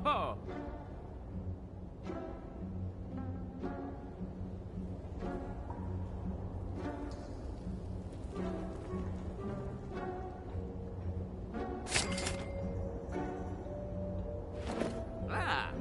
Oh! Ah!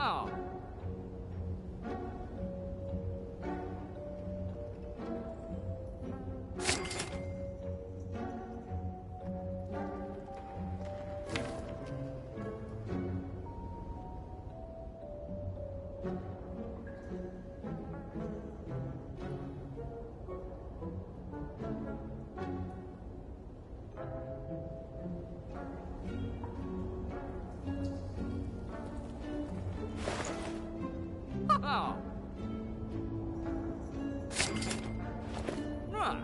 Oh. Oh. Huh.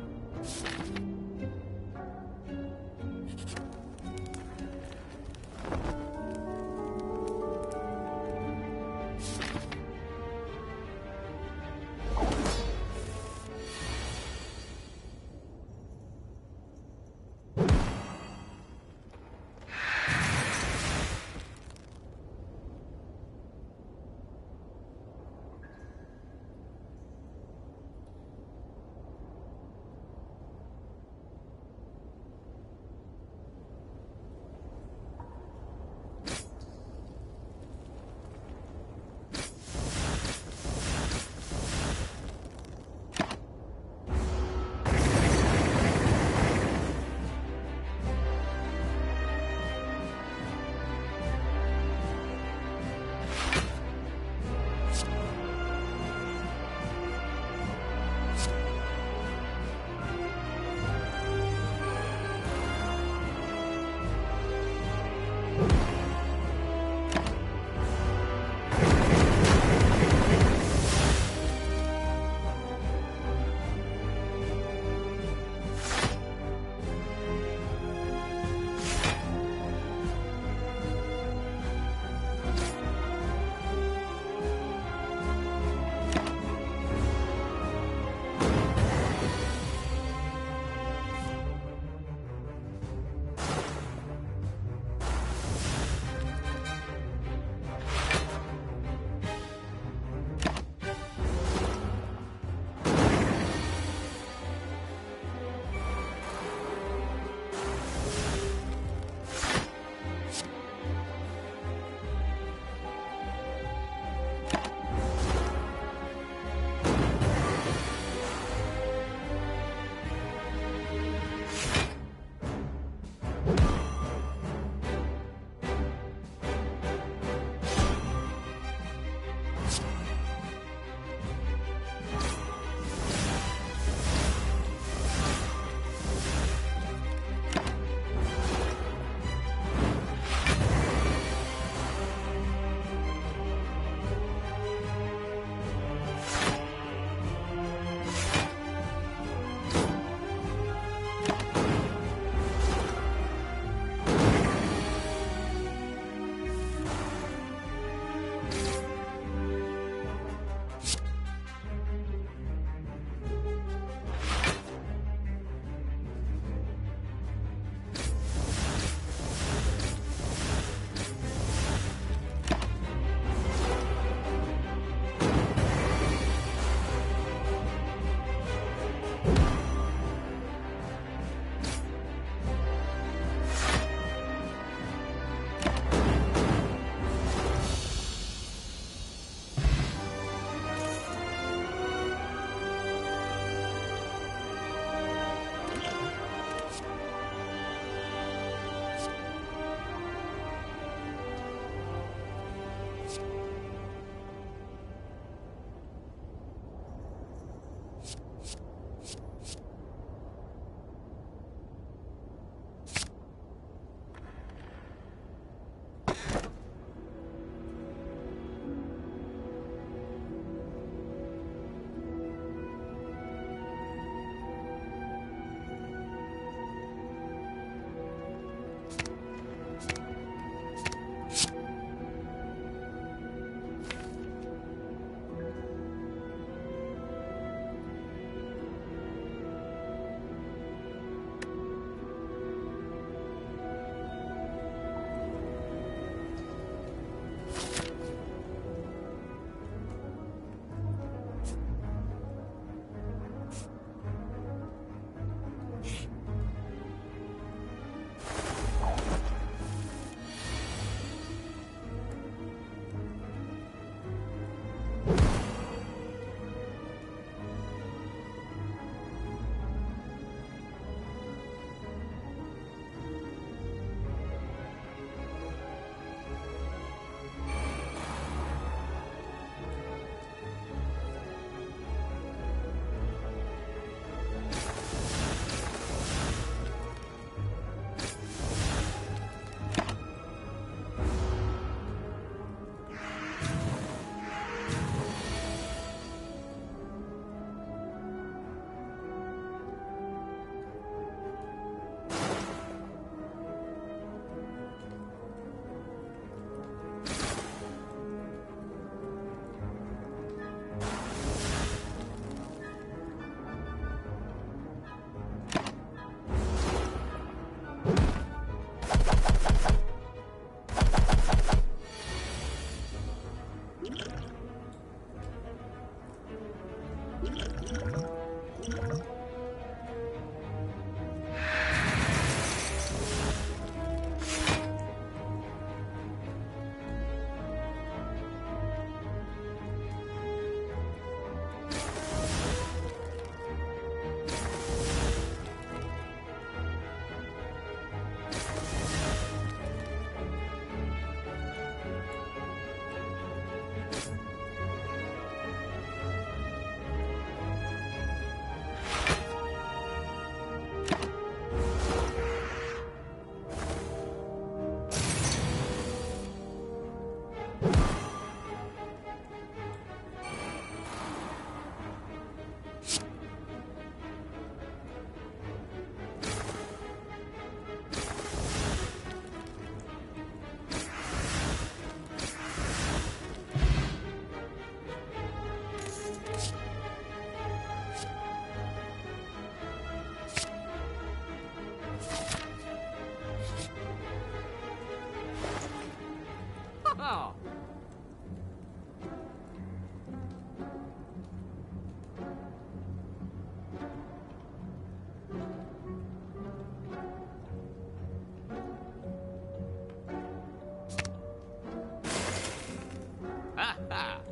Oh.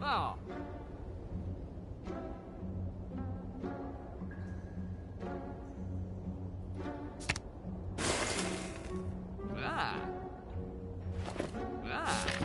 Oh. Ah. Ah.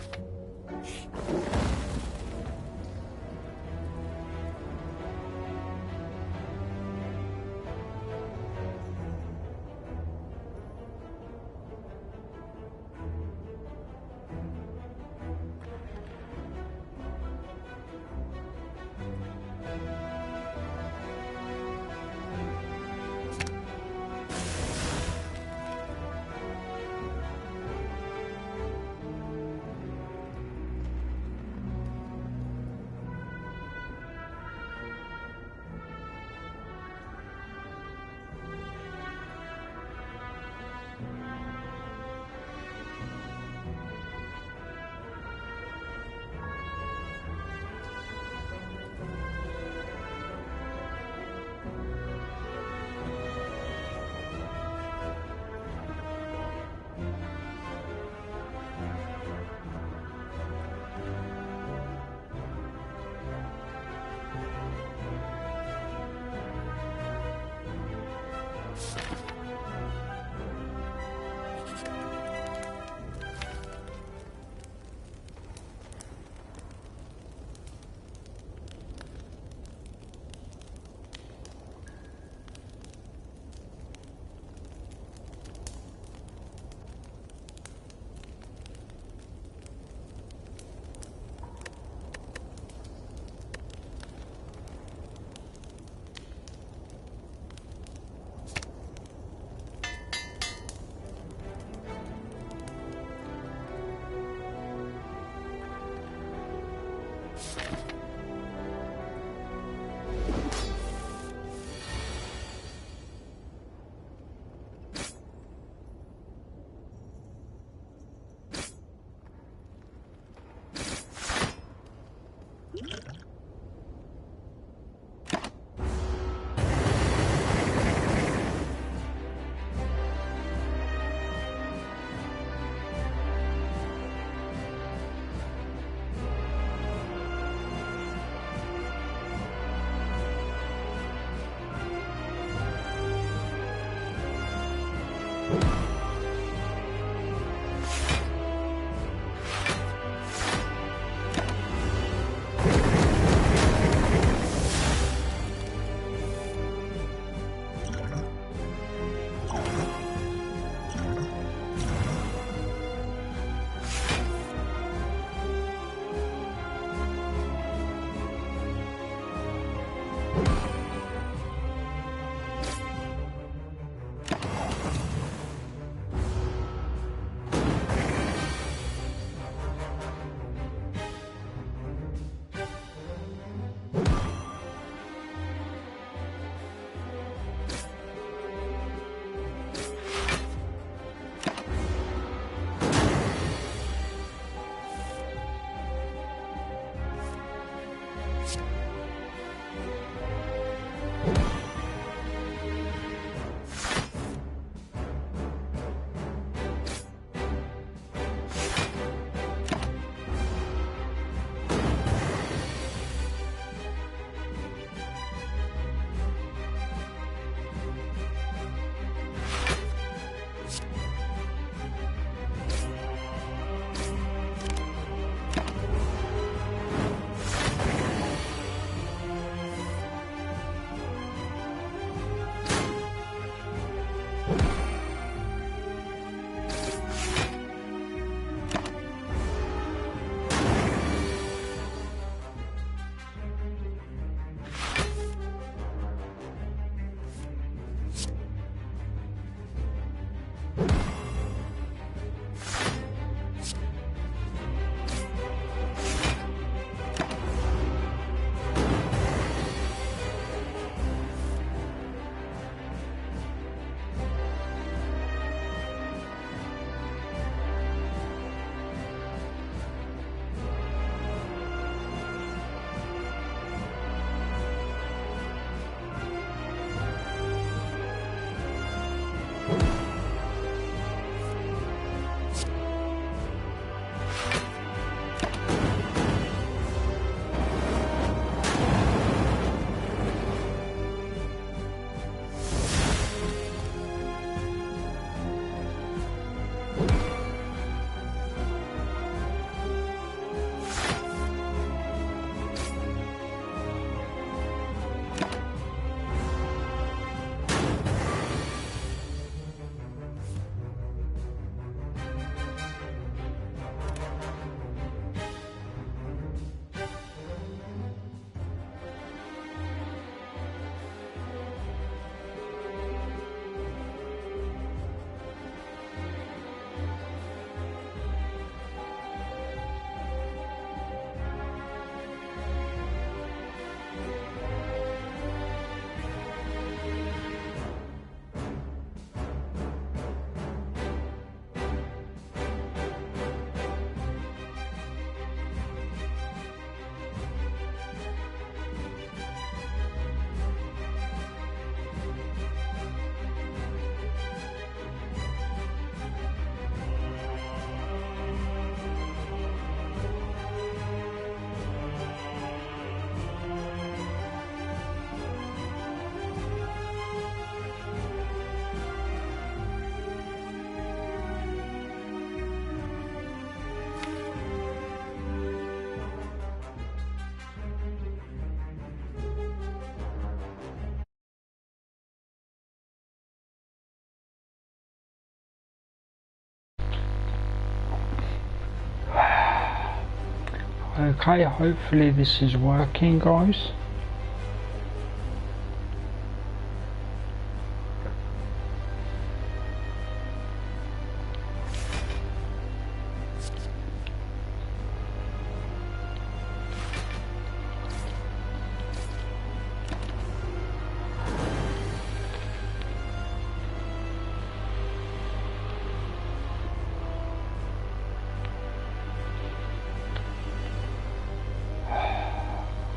Okay, hopefully this is working, guys.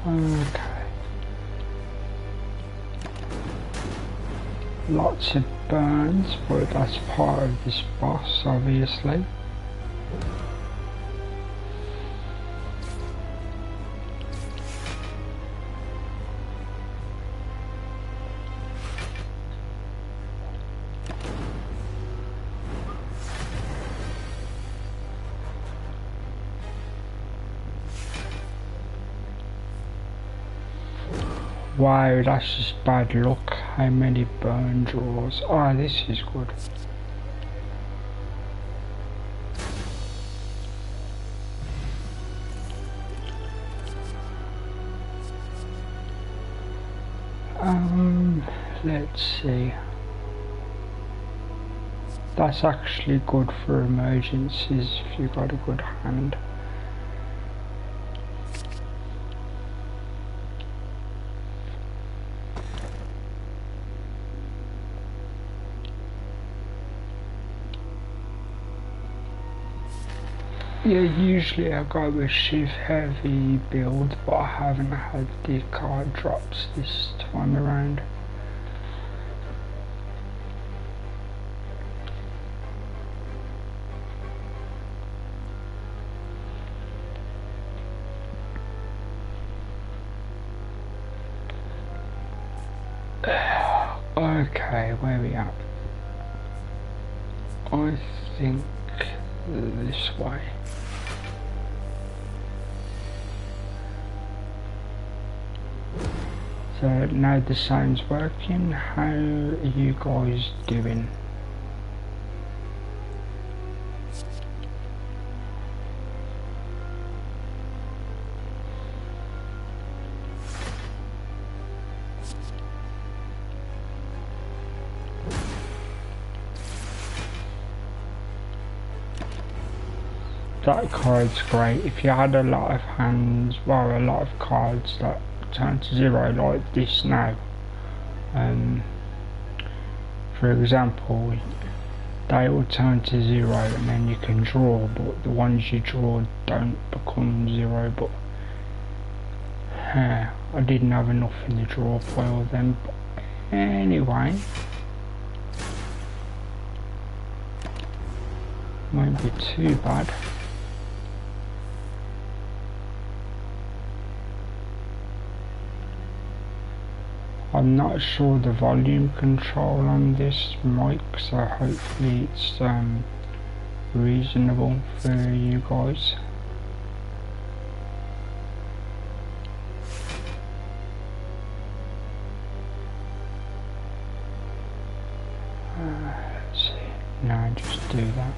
Okay. Lots of burns, but that's part of this boss, obviously. Wow, that's just bad luck. How many burn draws? Oh, this is good. Let's see. That's actually good for emergencies if you've got a good hand. Yeah, usually I go with shift heavy build, but I haven't had the card drops this time around. Okay, where are we at? I think this way. So now the sound's working. How are you guys doing? That card's great. If you had a lot of hands, well, a lot of cards that turn to zero like this now, for example, they will turn to zero and then you can draw, but the ones you draw don't become zero. But I didn't have enough in the draw pile then, but anyway, won't be too bad. I'm not sure the volume control on this mic, so hopefully it's reasonable for you guys. Let's see. No, just do that.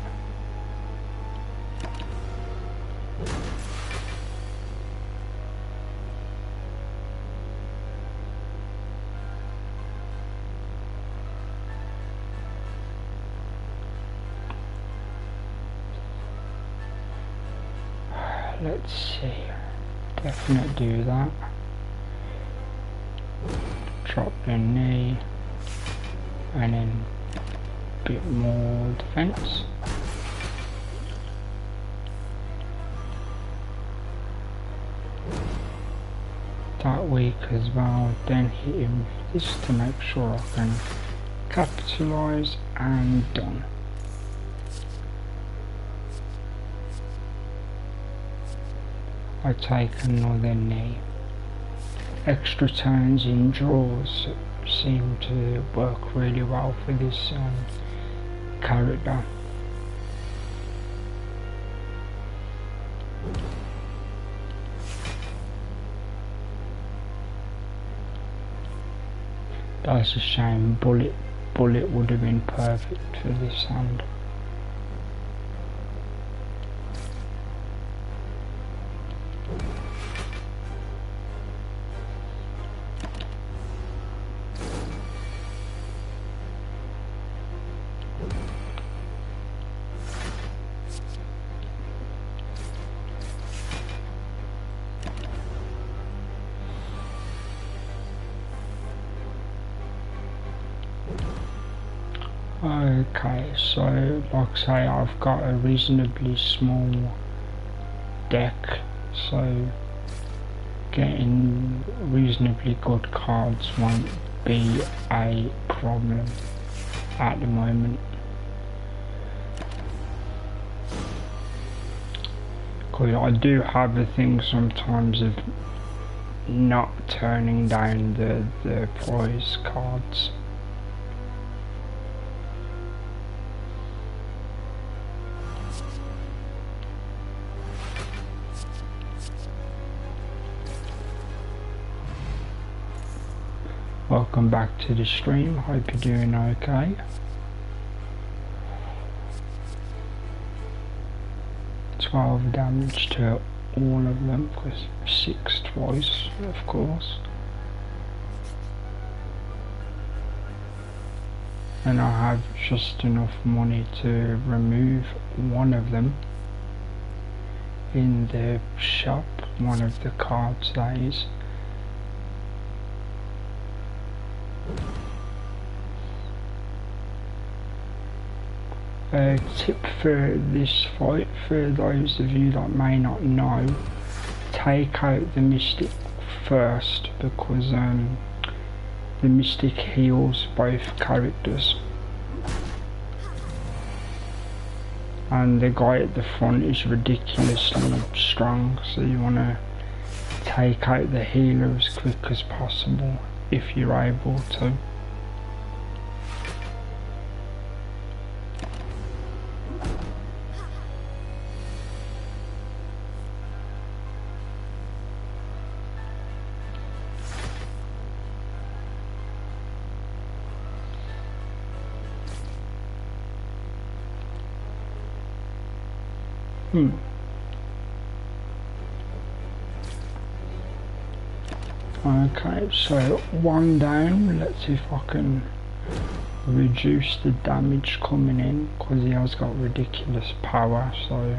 Let's see, definitely do that. Drop your knee and then a bit more defense. That weak as well, then hit him with this to make sure I can capitalise, and done. I take another knee. Extra turns in draws seem to work really well for this character. That's a shame. Bullet would have been perfect for this hand. Okay, so like I say, I've got a reasonably small deck, so getting reasonably good cards won't be a problem at the moment. Because I do have a thing sometimes of not turning down the prize cards. Welcome back to the stream, hope you're doing okay. $12 damage to all of them, because 6 twice, of course. And I have just enough money to remove one of them in the shop, one of the cards that is. A tip for this fight, for those of you that may not know, take out the Mystic first, because the Mystic heals both characters. And the guy at the front is ridiculously strong, so you want to take out the healer as quick as possible if you're able to. Okay, so one down. Let's see if I can reduce the damage coming in, because he has got ridiculous power, so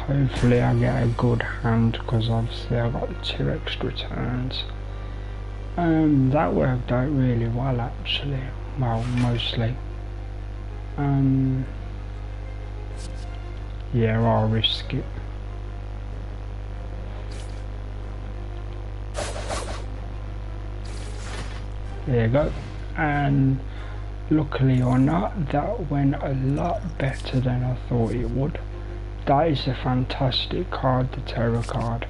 hopefully I get a good hand, because obviously I got the 2 extra turns. That worked out really well actually, well mostly. Yeah, I'll risk it. There you go, and luckily or not, that went a lot better than I thought it would. That is a fantastic card, the Terror card.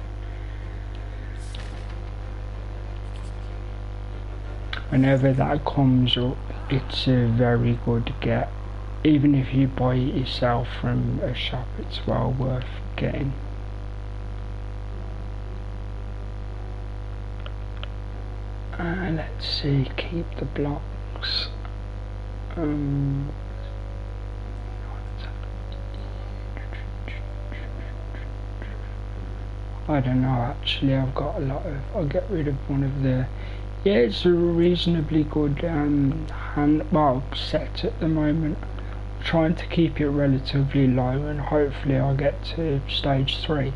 Whenever that comes up, it's a very good get. Even if you buy it yourself from a shop, it's well worth getting. Let's see, keep the blocks. I don't know actually, I've got a lot of, I'll get rid of one of the, yeah, it's a reasonably good set at the moment. I'm trying to keep it relatively low, and hopefully I'll get to stage 3.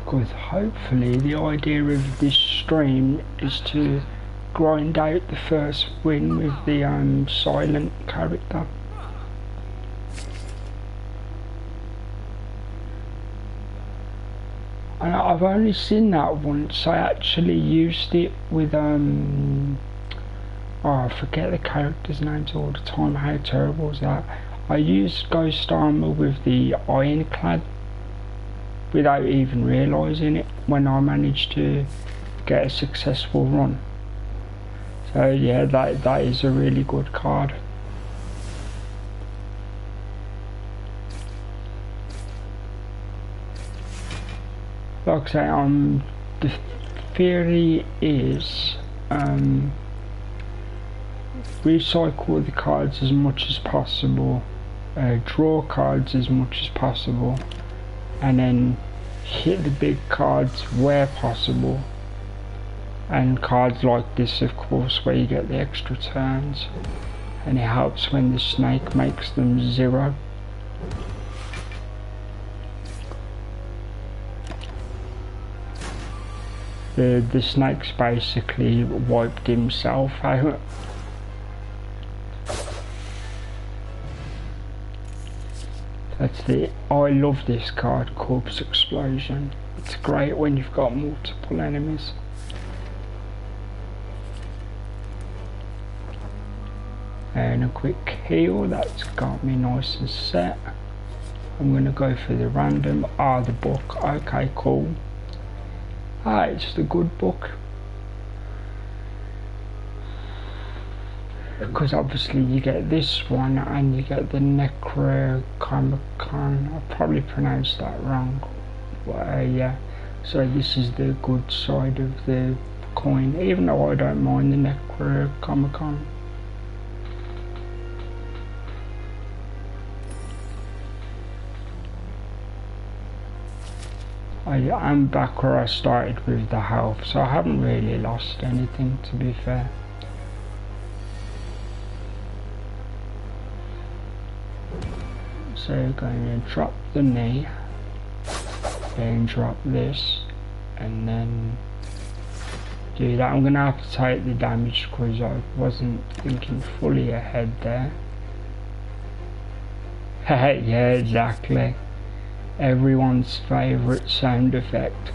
Because hopefully the idea of this stream is to grind out the first win with the silent character. And I've only seen that once. I actually used it with I forget the characters' names all the time. How terrible is that? I used Ghost Armor with the Ironclad without even realising it, when I managed to get a successful run. So yeah, that is a really good card. Like I say, the theory is recycle the cards as much as possible, draw cards as much as possible, and then hit the big cards where possible, and cards like this of course where you get the extra turns, and it helps when the snake makes them 0. The snake's basically wiped himself out. That's it. I love this card, Corpse Explosion. It's great when you've got multiple enemies. And a quick heal, that's got me nice and set. I'm gonna go for the random. The book, okay, cool. It's the good book. Because obviously you get this one and you get the Necronomicon. I probably pronounced that wrong. But yeah, so this is the good side of the coin, even though I don't mind the Necronomicon. I am back where I started with the health, so I haven't really lost anything, to be fair. So going to drop the knee, then drop this, and then do that. I'm going to have to take the damage because I wasn't thinking fully ahead there. Yeah, exactly. Everyone's favourite sound effect.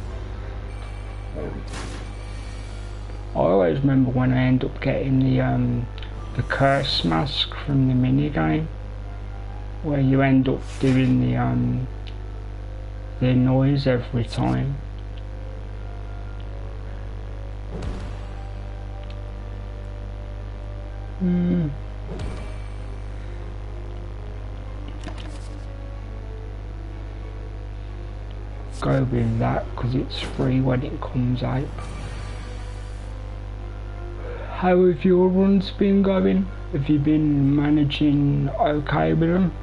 I always remember when I end up getting the curse mask from the minigame, where you end up doing the noise every time. Go with that because it's free when it comes out. How have your runs been going? Have you been managing okay with them?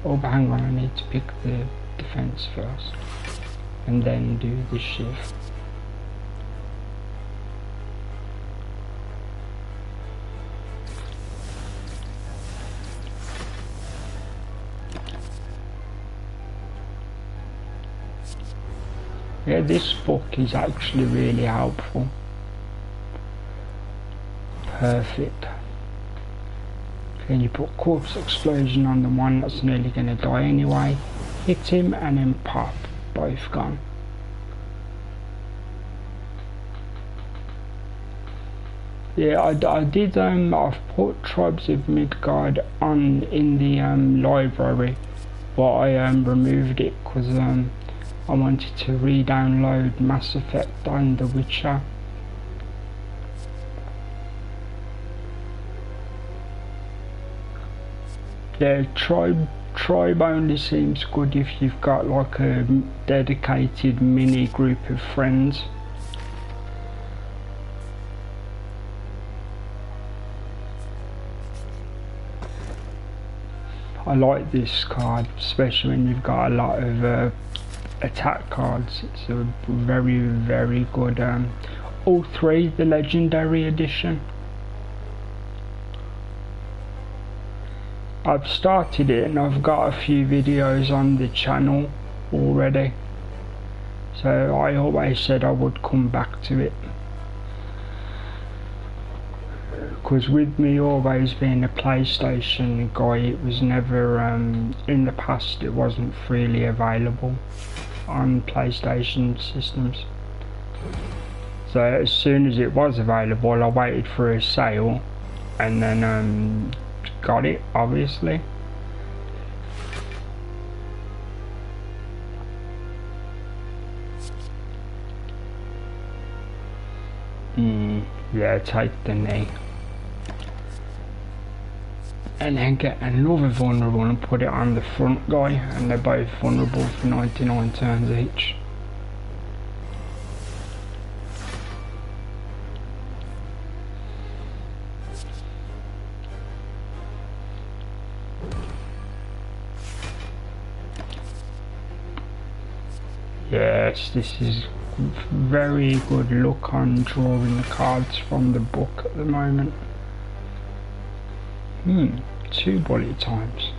Oh, but hang on, I need to pick the defense first and then do the shift. Yeah, this book is actually really helpful. Perfect. Then you put Corpse Explosion on the one that's nearly going to die anyway. Hit him and then pop. Both gone. Yeah, I did, I've put Tribes of Midgard on in the library, but I removed it because I wanted to re-download Mass Effect and The Witcher. Yeah, Tribe only seems good if you've got like a dedicated mini group of friends. I like this card, especially when you've got a lot of attack cards. It's a very, very good. All three, the Legendary Edition. I've started it and I've got a few videos on the channel already, so I always said I would come back to it, because with me always being a PlayStation guy, it was never in the past it wasn't freely available on PlayStation systems. So as soon as it was available, I waited for a sale and then got it, obviously. Yeah, take the knee. And then get another vulnerable and put it on the front guy, and they're both vulnerable for 99 turns each. yes, this is very good luck on drawing the cards from the book at the moment. 2 bullet times.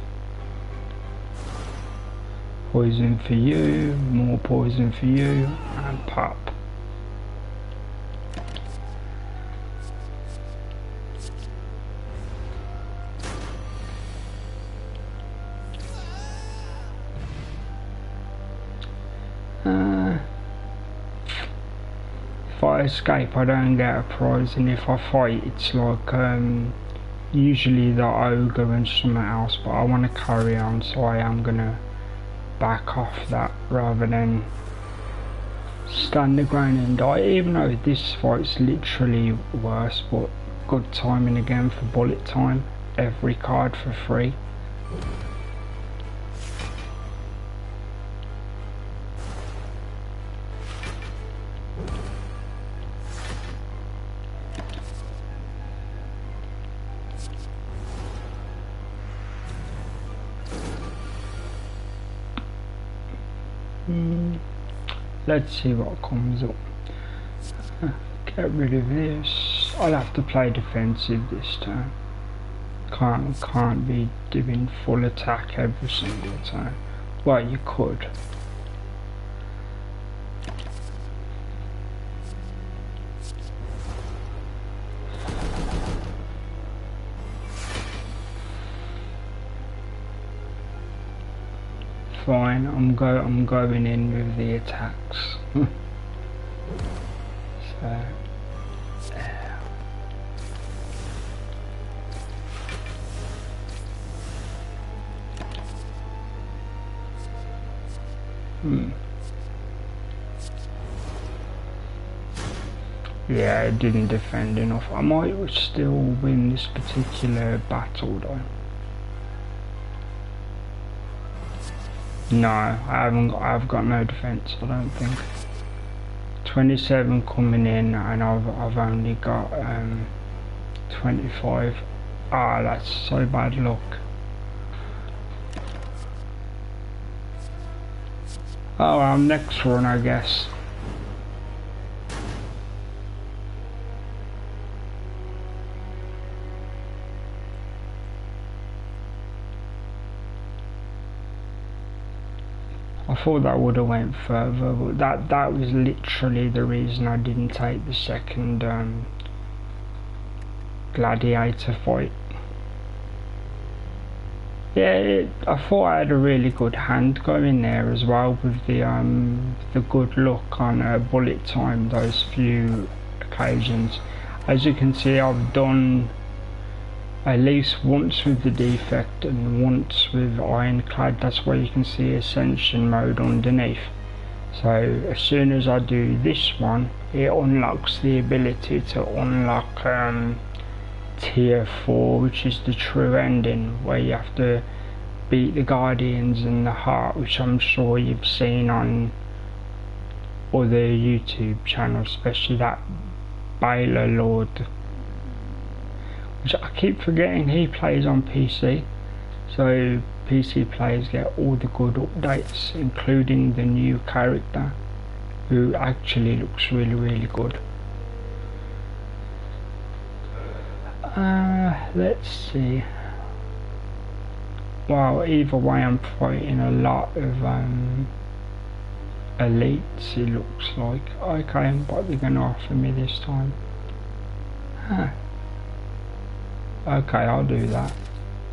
Poison for you, more poison for you, and pop. If I escape I don't get a prize, and if I fight it's like usually the ogre and something else, but I want to carry on, so I am gonna back off that rather than stand the ground and die, even though this fight's literally worse. But good timing again for bullet time, every card for free. Let's see what comes up. Get rid of this. I'll have to play defensive this time. Can't be doing full attack every single time. Well, you could. Fine, I'm going in with the attacks. So yeah, it didn't defend enough. I might still win this particular battle though. No, I've got no defense, I don't think. 27 coming in, and I've only got 25. Ah, that's so bad luck. Oh well, next run I guess. I thought that would have went further, but that was literally the reason I didn't take the second gladiator fight. Yeah, I thought I had a really good hand going there as well with the good luck on bullet time those few occasions. As you can see, I've done at least once with the defect and once with ironclad. That's where you can see ascension mode underneath. So as soon as I do this one, it unlocks the ability to unlock tier 4, which is the true ending, where you have to beat the guardians and the heart, which I'm sure you've seen on other YouTube channels, especially that Baylor Lord, which I keep forgetting he plays on PC, so PC players get all the good updates, including the new character, who actually looks really good. Let's see. Well, either way I'm fighting a lot of elites, it looks like. Okay, what they're gonna offer me this time. Huh. Okay, I'll do that.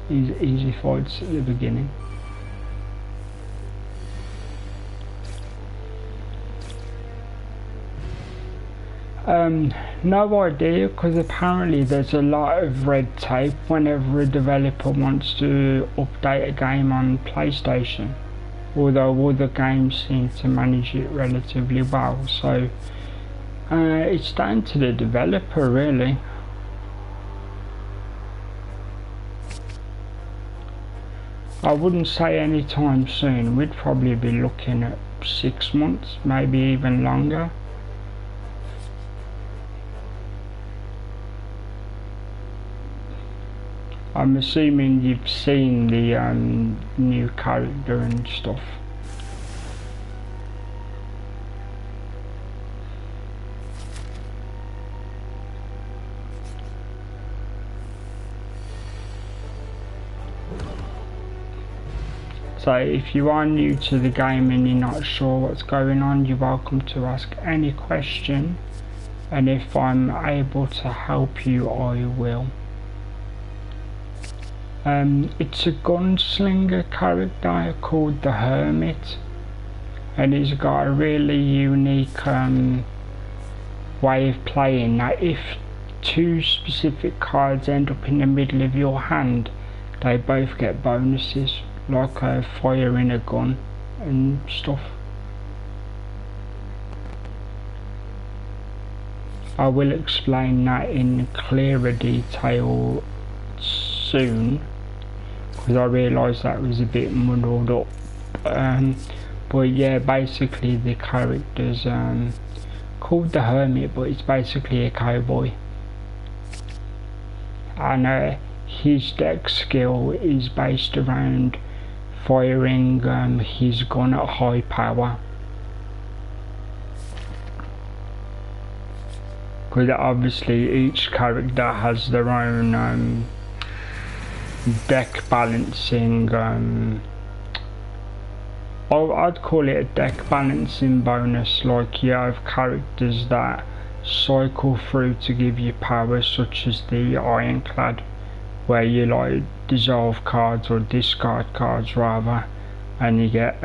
Easy fights at the beginning. No idea, because apparently there's a lot of red tape whenever a developer wants to update a game on PlayStation, although other games seem to manage it relatively well, so it's down to the developer really. I wouldn't say anytime soon. We'd probably be looking at 6 months, maybe even longer. I'm assuming you've seen the new character and stuff. So if you are new to the game and you're not sure what's going on, you're welcome to ask any question, and if I'm able to help you, I will. It's a gunslinger character called the Hermit, and he's got a really unique way of playing. Now if two specific cards end up in the middle of your hand, they both get bonuses, like firing a gun and stuff. I will explain that in clearer detail soon, because I realised that was a bit muddled up. But yeah, basically the character's called the Hermit, but it's basically a cowboy, and his deck skill is based around firing his gun at high power. Because obviously each character has their own deck balancing, I'd call it a deck balancing bonus. Like you have characters that cycle through to give you power, such as the Ironclad, where you like dissolve cards or discard cards rather, and you get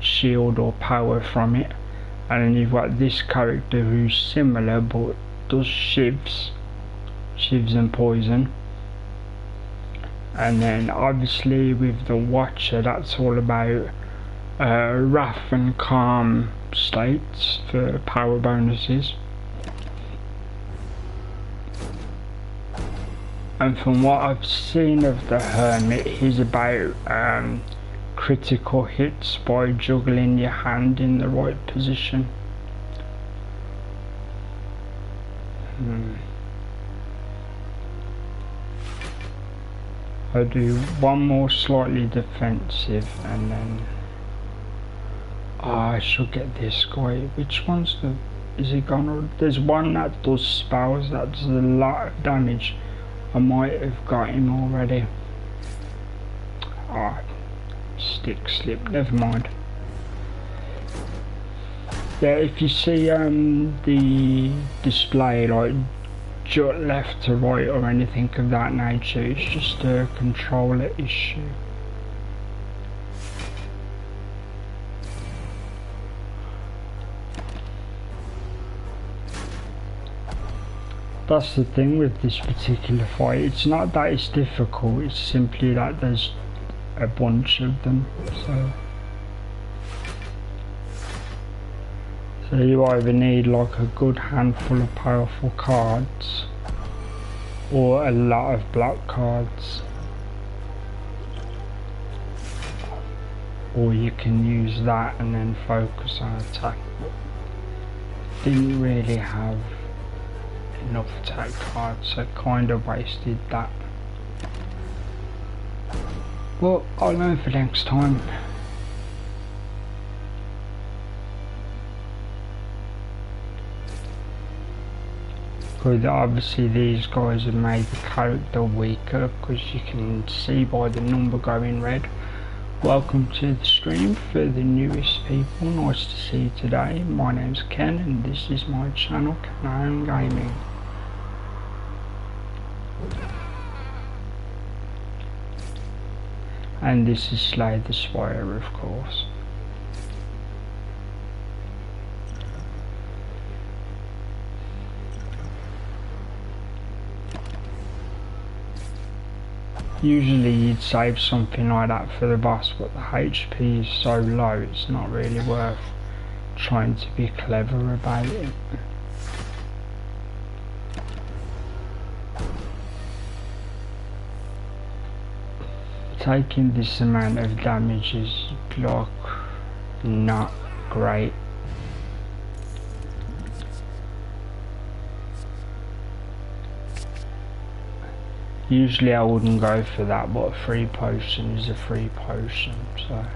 shield or power from it. And then you've got this character who's similar but does shivs and poison. And then obviously with the Watcher, that's all about wrath and calm states for power bonuses. And from what I've seen of the Hermit, he's about critical hits by juggling your hand in the right position. I'll do one more slightly defensive, and then I should get this guy. Which one's the... is he gone? There's one that does spells that does a lot of damage. I might have got him already. Stick slip, never mind. Yeah, if you see the display like jut left to right or anything of that nature, it's just a controller issue. That's the thing with this particular fight, it's not that it's difficult, it's simply that there's a bunch of them. So you either need like a good handful of powerful cards or a lot of black cards, or you can use that and then focus on attack. Didn't really have enough attack cards, so kind of wasted that. Well, I'll learn for next time. Because obviously these guys have made the character weaker, because you can see by the number going red. Welcome to the stream for the newest people, nice to see you today. My name's Ken and this is my channel, Ken Gaming. And this is Slay the Spire, of course. Usually you'd save something like that for the boss, but the HP is so low it's not really worth trying to be clever about it. Taking this amount of damage is like not great. Usually I wouldn't go for that, but a free potion is a free potion, so.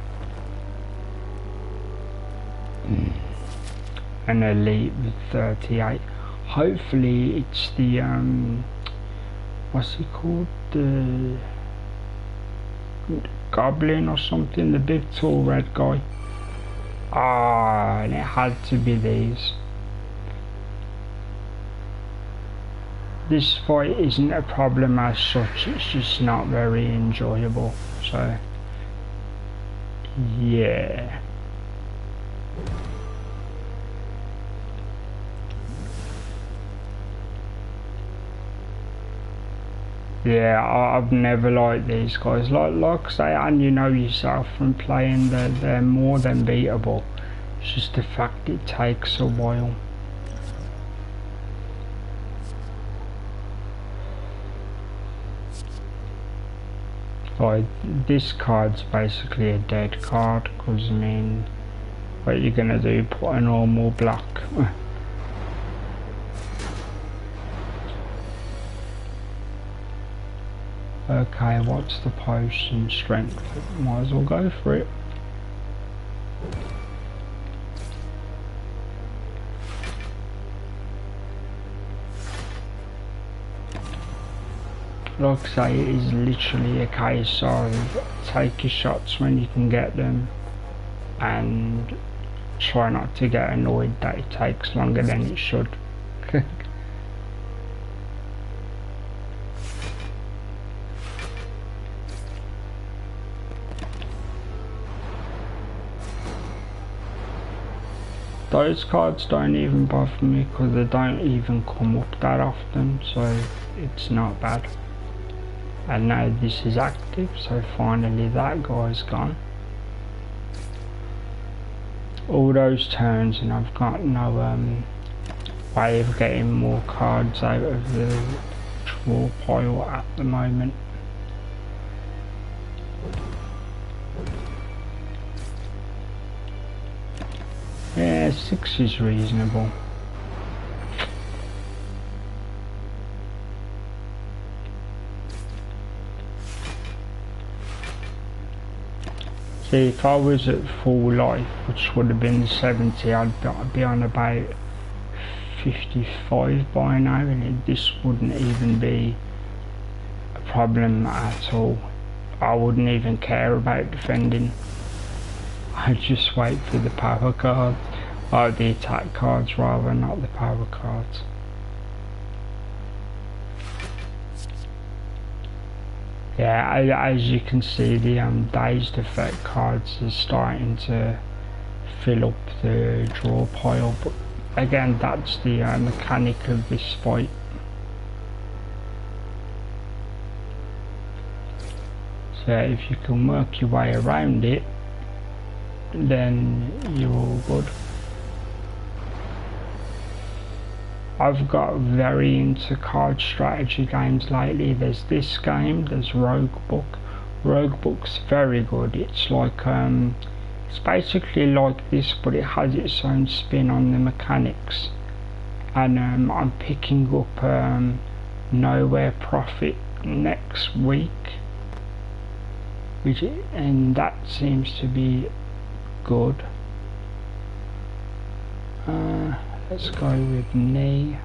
An elite with 38. Hopefully it's the what's it called? The goblin or something, the big tall red guy. Ah, and it had to be these. This fight isn't a problem as such, it's just not very enjoyable, so yeah. Yeah, I've never liked these guys. Like I say, and you know yourself from playing, they're more than beatable. It's just the fact it takes a while. Like, this card's basically a dead card, because I mean, what are you gonna do, put a normal block? Okay, what's the potion? Strength. Might as well go for it. Like I say, it is literally a case of take your shots when you can get them and try not to get annoyed that it takes longer than it should. Those cards don't even bother me because they don't even come up that often, so it's not bad. And now this is active, so finally that guy's gone. All those turns and I've got no way of getting more cards out of the draw pile at the moment. Yeah, 6 is reasonable. See, if I was at full life, which would have been 70, I'd be on about 55 by now, and this wouldn't even be a problem at all. I wouldn't even care about defending. I'd just wait for the power cards, or the attack cards rather, not the power cards. Yeah, as you can see, the dazed effect cards are starting to fill up the draw pile, but again, that's the mechanic of this fight. So if you can work your way around it, then you're all good. I've got very into card strategy games lately. There's this game, there's Roguebook. Roguebook's very good. It's like it's basically like this, but it has its own spin on the mechanics. And I'm picking up Nowhere Profit next week, and that seems to be good. Let's go with knee.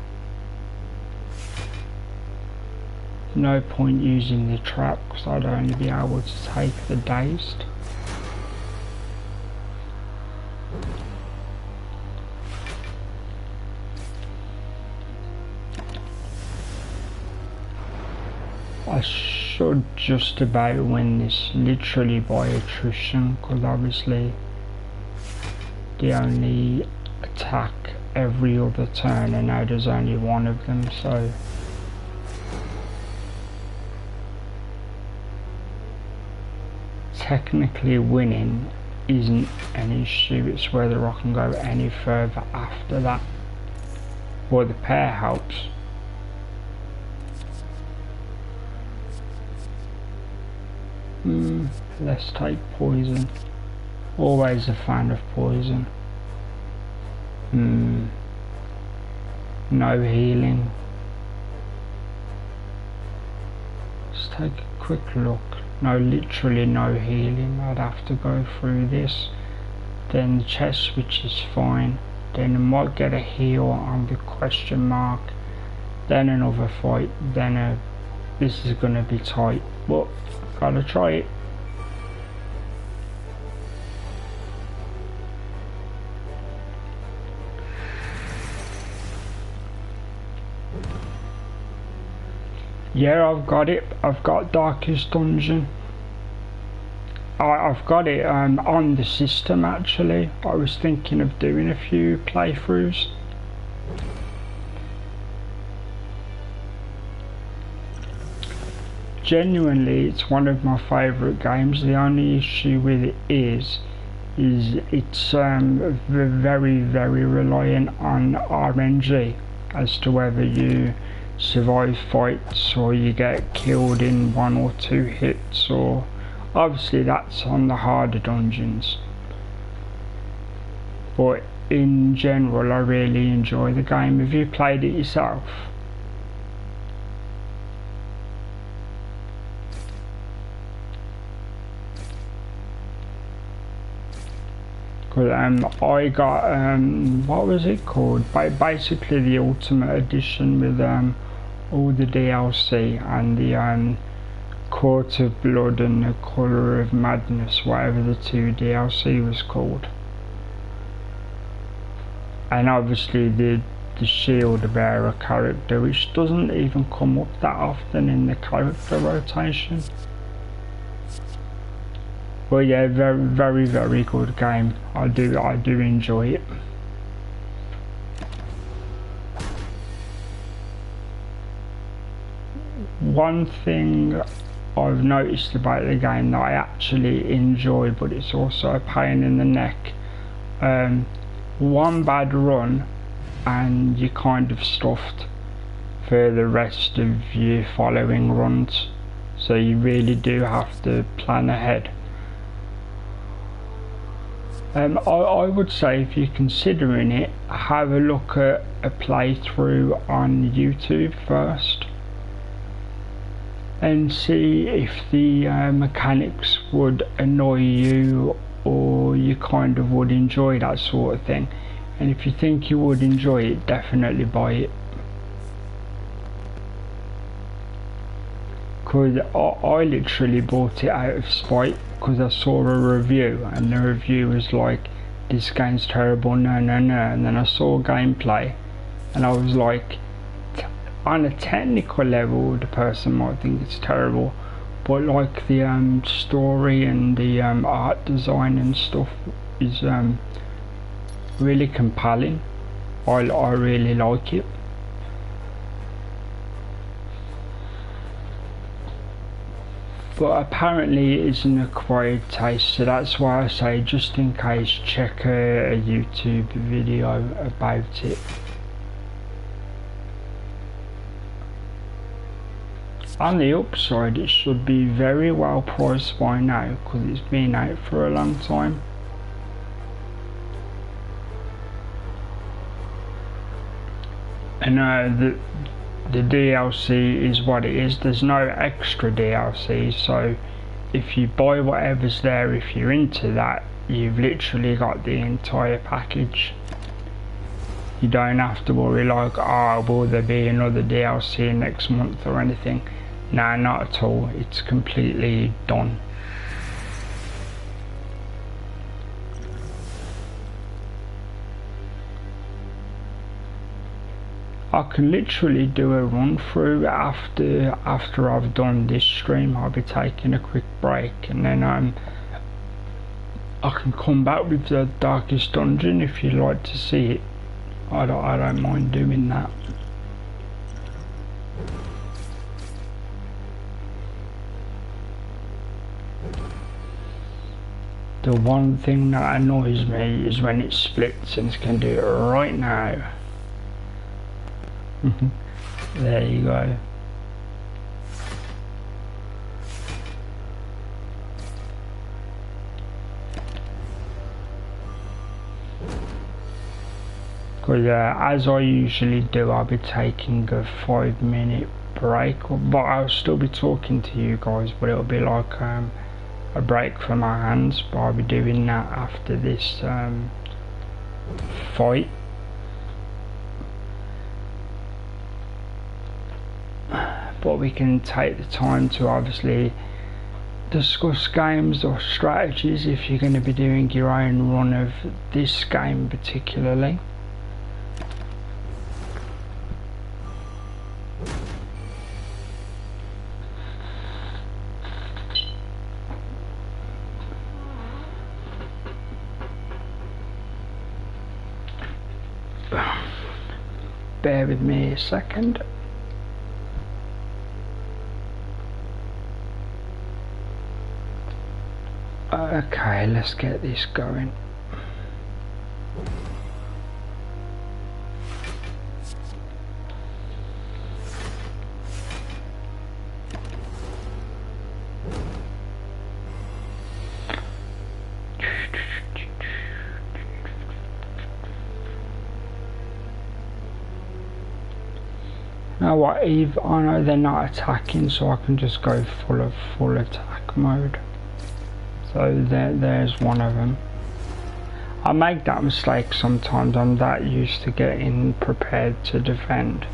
No point using the trap because I'd only be able to take the dazed. I should just about win this literally by attrition, because obviously the only attack every other turn and now there's only one of them, so technically winning isn't an issue, it's whether I can go any further after that, or the pair helps. Let's take poison. Always a fan of poison. No healing. Let's take a quick look. No, literally no healing. I'd have to go through this. Then the chest, which is fine. Then I might get a heal on the question mark. Then another fight. Then this is gonna be tight, but gotta try it. Yeah, I've got it. I've got Darkest Dungeon. I've got it on the system actually. I was thinking of doing a few playthroughs. Genuinely, it's one of my favourite games. The only issue with it is it's very reliant on RNG as to whether you survive fights or you get killed in 1 or 2 hits, or obviously that's on the harder dungeons, but in general I really enjoy the game. Have you played it yourself? I got what was it called? Basically the Ultimate Edition with all the DLC and the Court of Blood and the Colour of Madness, whatever the 2 DLC was called. And obviously the Shield Bearer character, which doesn't even come up that often in the character rotation. But yeah, very good game. I do enjoy it. One thing I've noticed about the game that I actually enjoy, but it's also a pain in the neck. One bad run and you're kind of stuffed for the rest of your following runs, so you really do have to plan ahead. I would say if you're considering it, have a look at a playthrough on YouTube first and see if the mechanics would annoy you or you kind of would enjoy that sort of thing. And if you think you would enjoy it, definitely buy it. Because I literally bought it out of spite, because I saw a review and the review was like, this game's terrible, no, and then I saw gameplay and I was like, on a technical level the person might think it's terrible, but like the story and the art design and stuff is really compelling. I really like it. But apparently it is an acquired taste, so that's why I say, just in case, check a YouTube video about it. On the upside, it should be very well priced by now, because it's been out for a long time. And the DLC is what it is. There's no extra DLC, so if you buy whatever's there, if you're into that, you've literally got the entire package. You don't have to worry like, oh, will there be another DLC next month or anything. No, not at all. It's completely done. I can literally do a run through after I've done this stream. I'll be taking a quick break and then I can come back with the Darkest Dungeon if you'd like to see it. I don't mind doing that. The one thing that annoys me is when it splits, and it's going to do it right now. There you go. Because as I usually do, I'll be taking a 5-minute break, but I'll still be talking to you guys, but it'll be like a break for my hands. But I'll be doing that after this fight. But we can take the time to obviously discuss games or strategies if you're going to be doing your own run of this game particularly. Bear with me a second. Okay, let's get this going. Now what, Eve? I know they're not attacking, so I can just go full attack mode. So there's one of them. I make that mistake sometimes. I'm that used to getting prepared to defend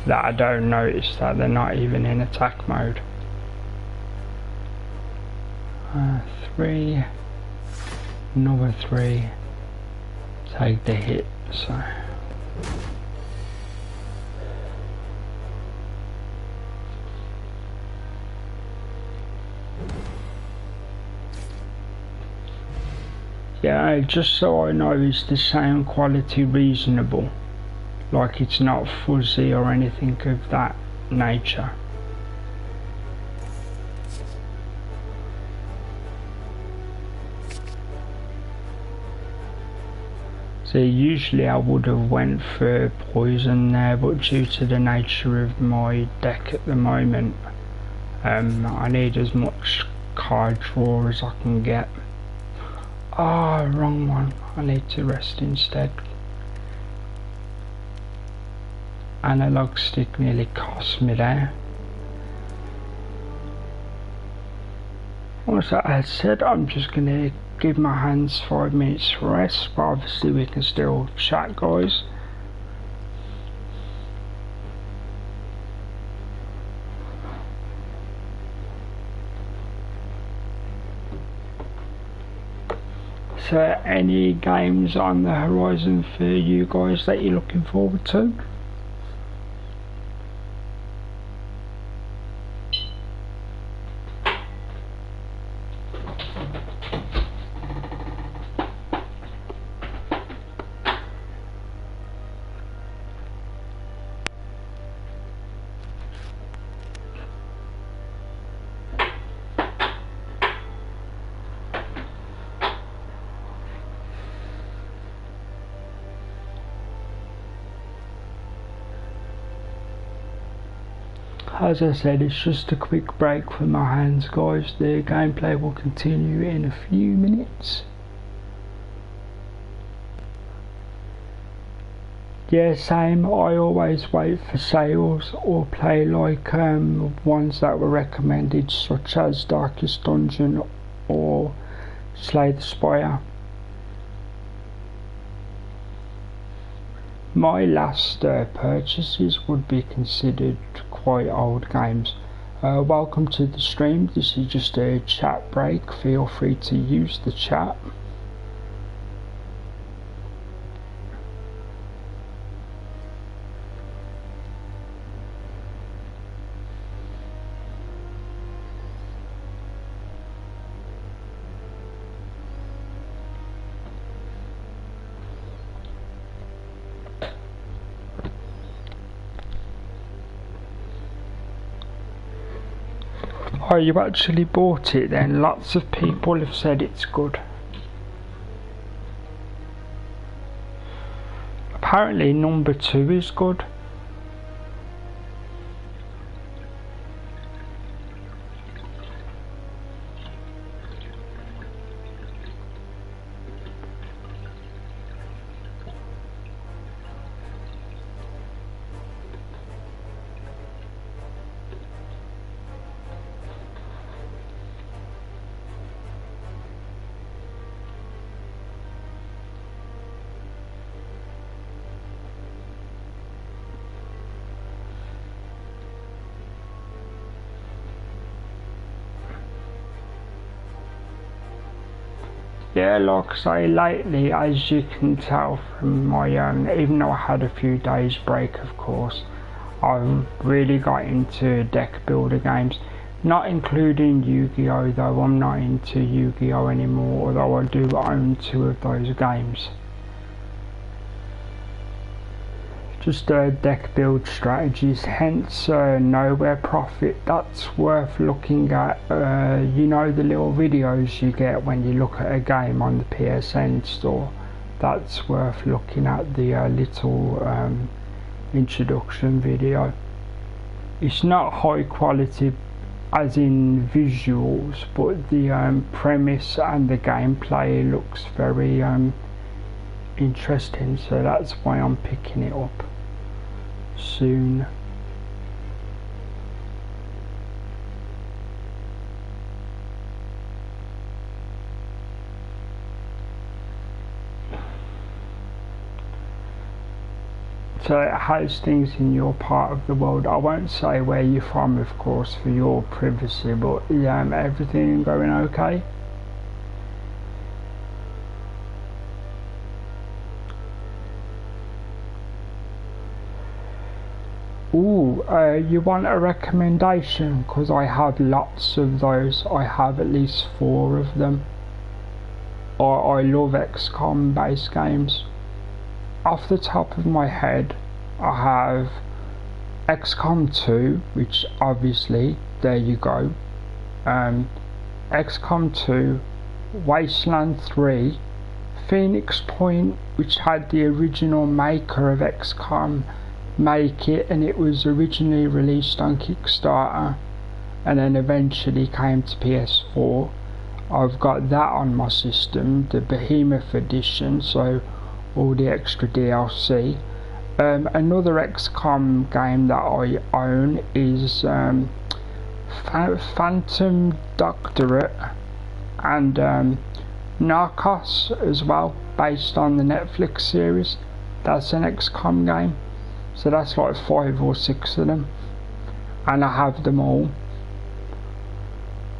that I don't notice that they're not even in attack mode. 3, another 3. Take the hit. So. Yeah, just so I know, is the sound quality reasonable? Like it's not fuzzy or anything of that nature? See, usually I would have went for poison there, but due to the nature of my deck at the moment, I need as much card draw as I can get. Ah, oh, wrong one. I need to rest instead. Analog stick nearly cost me there. Also, as I said, I'm just going to give my hands 5 minutes rest, but obviously we can still chat, guys. So, any games on the horizon for you guys that you're looking forward to? As I said, it's just a quick break for my hands, guys. The gameplay will continue in a few minutes. Yeah, same. I always wait for sales or play like ones that were recommended, such as Darkest Dungeon or Slay the Spire. My last purchases would be considered quite old games. Welcome to the stream. This is just a chat break. Feel free to use the chat. Oh, you actually bought it then? Lots of people have said it's good. Apparently number 2 is good. Yeah, like I say, lately, as you can tell from my even though I had a few days break, of course, I've really got into deck builder games, not including Yu-Gi-Oh, though. I'm not into Yu-Gi-Oh anymore, although I do own 2 of those games. just deck build strategies, hence nowhere profit. That's worth looking at. You know, the little videos you get when you look at a game on the PSN store, that's worth looking at. The little introduction video. It's not high quality as in visuals, but the premise and the gameplay looks very interesting, so that's why I'm picking it up soon. So how's things in your part of the world? I won't say where you're from, of course, for your privacy, but everything going okay? Ooh, you want a recommendation? Because I have lots of those. I have at least 4 of them. I love XCOM based games. Off the top of my head, I have XCOM 2, which obviously, there you go. XCOM 2, Wasteland 3, Phoenix Point, which had the original maker of XCOM make it, and it was originally released on Kickstarter and then eventually came to PS4. I've got that on my system, the Behemoth edition, so all the extra DLC. Another XCOM game that I own is Phantom Doctorate and Narcos as well, based on the Netflix series. That's an XCOM game. So that's like 5 or 6 of them, and I have them all.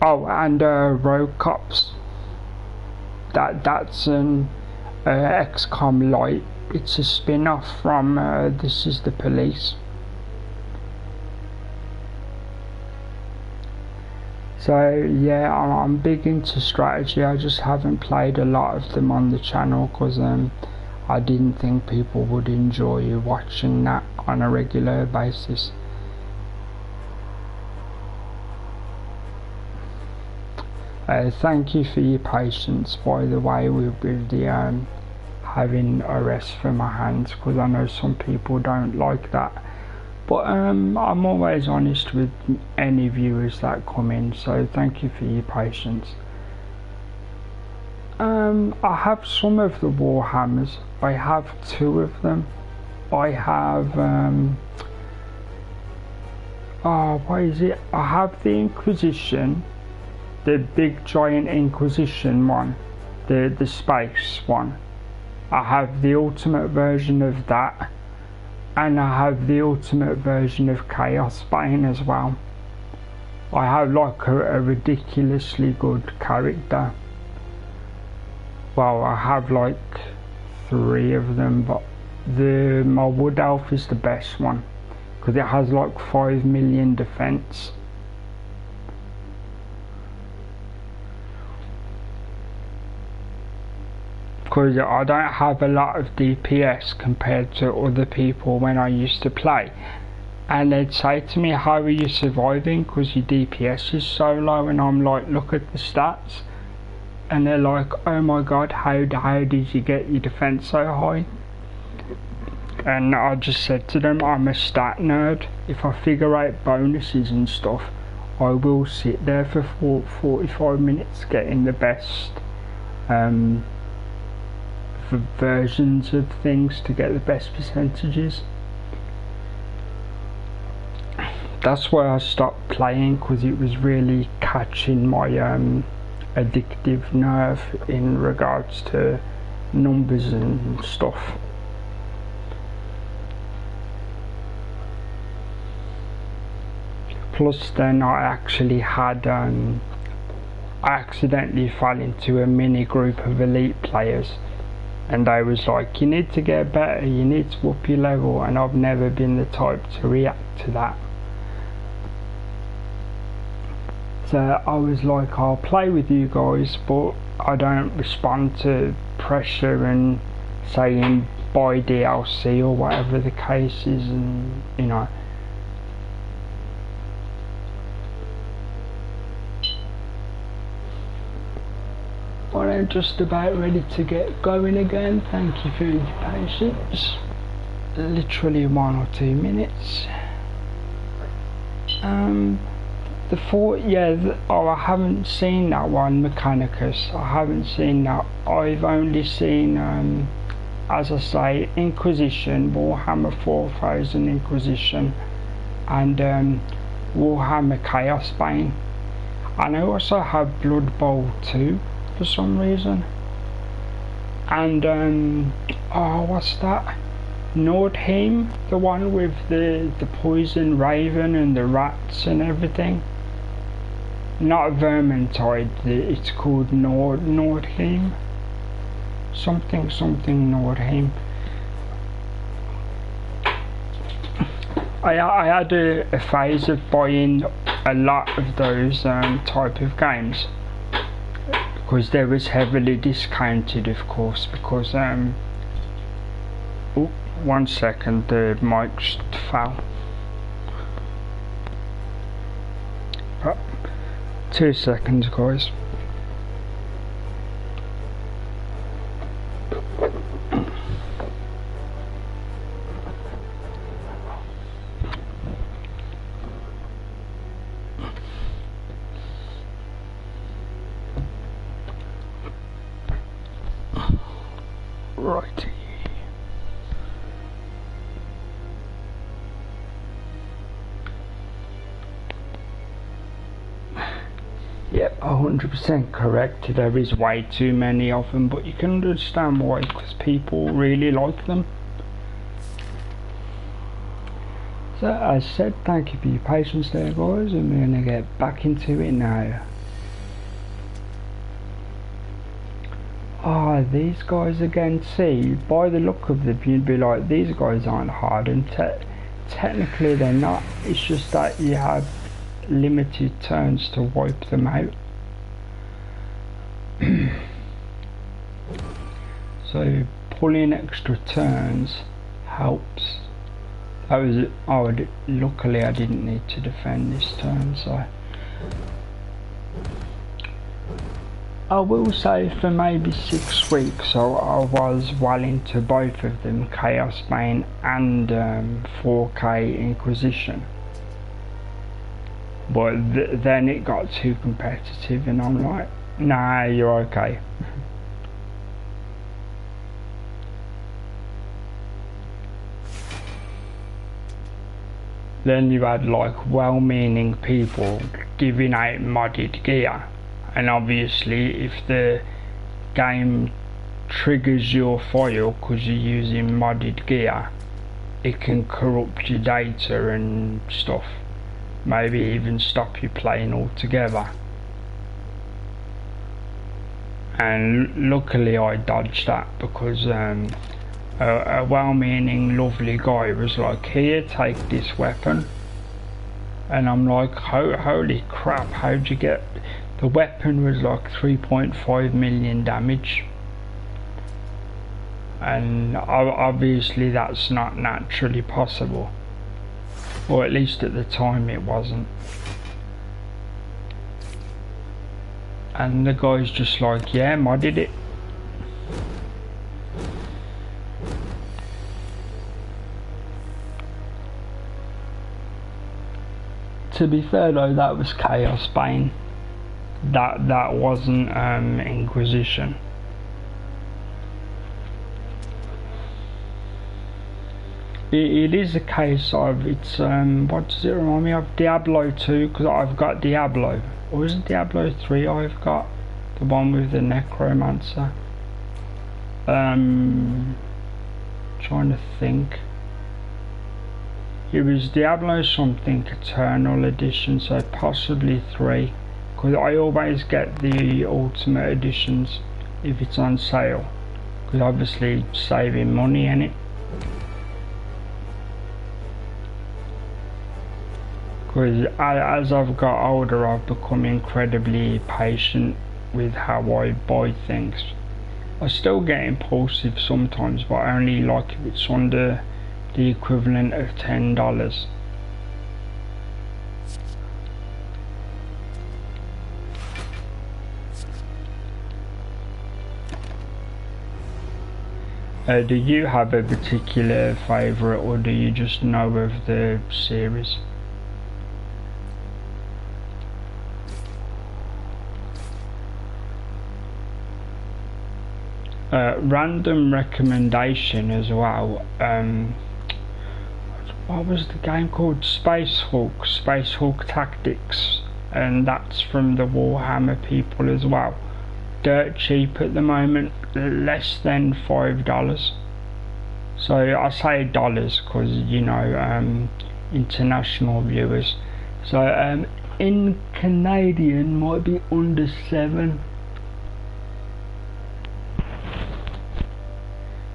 Oh, and Rogue Cops. That's an XCOM Lite. It's a spin-off from This Is the Police. So yeah, I'm big into strategy. I just haven't played a lot of them on the channel because I didn't think people would enjoy watching that on a regular basis. Thank you for your patience, by the way, with the having a rest for my hands, because I know some people don't like that. But I'm always honest with any viewers that come in, so thank you for your patience. I have some of the Warhammers. I have 2 of them. I have what is it? I have the Inquisition, the big giant Inquisition one, the space one. I have the ultimate version of that, and I have the ultimate version of Chaos Bane as well. I have like a ridiculously good character. Well, I have like 3 of them, but my Wood Elf is the best one because it has like 5 million defense. Because I don't have a lot of DPS compared to other people when I used to play, and they'd say to me, how are you surviving because your DPS is so low, and I'm like, look at the stats. And they're like, oh my god, how did you get your defense so high? And I just said to them, I'm a stat nerd. If I figure out bonuses and stuff, I will sit there for 45 minutes getting the best versions of things to get the best percentages. That's why I stopped playing, because it was really catching my addictive nerve in regards to numbers and stuff. Plus then I actually had I accidentally fell into a mini group of elite players, and they was like, you need to get better, you need to up your level, and I've never been the type to react to that. So I was like, I'll play with you guys, but I don't respond to pressure and saying buy DLC or whatever the case is, and you know. Well, I'm just about ready to get going again. Thank you for your patience. Literally 1 or 2 minutes. I haven't seen that one, Mechanicus. I haven't seen that. I've only seen, as I say, Inquisition, Warhammer 4000 Inquisition, and Warhammer Chaos Bane. And I also have Blood Bowl 2 for some reason. And what's that? Nordheim, the one with the poison raven and the rats and everything. Not Vermintide, it's called Nordheim. Something Nordheim. I had a phase of buying a lot of those type of games, because they was heavily discounted, of course, because oh, 1 second, the mic just fell. 2 seconds, guys. Right. Yep, 100% correct. There is way too many of them, but you can understand why, because people really like them. So, as said, thank you for your patience there, guys, and we're going to get back into it now. These guys again, see, by the look of them, you'd be like, these guys aren't hard, and technically they're not. It's just that you have limited turns to wipe them out. So pulling extra turns helps. Luckily I didn't need to defend this turn, so I will say for maybe 6 weeks I was well into both of them, Chaos Bane and 4K Inquisition. But then it got too competitive and I'm like, nah, you're okay. Then you had like well-meaning people giving out modded gear, and obviously if the game triggers your file because you're using modded gear, it can corrupt your data and stuff. Maybe even stop you playing altogether. And luckily I dodged that, because a well-meaning lovely guy was like, here, take this weapon, and I'm like, holy crap, how'd you get, the weapon was like 3.5 million damage, and obviously that's not naturally possible, or at least at the time it wasn't. And the guy's just like, yeah, modded it. To be fair though, that was Chaos Bane. That wasn't Inquisition. It is a case of, it's what does it remind me of? Diablo 2, because I've got Diablo. Or is it Diablo 3 I've got? The one with the Necromancer. Trying to think. It was Diablo something Eternal Edition, so possibly 3. Because I always get the Ultimate Editions if it's on sale. Because obviously saving money in it. Because as I've got older, I've become incredibly patient with how I buy things. I still get impulsive sometimes, but I only like if it's under the equivalent of $10. Do you have a particular favourite, or do you just know of the series? Random recommendation as well. What was the game called? Space Hulk Tactics, and that's from the Warhammer people as well. Dirt cheap at the moment, less than $5. So I say dollars because, you know, international viewers. So in Canadian might be under 7.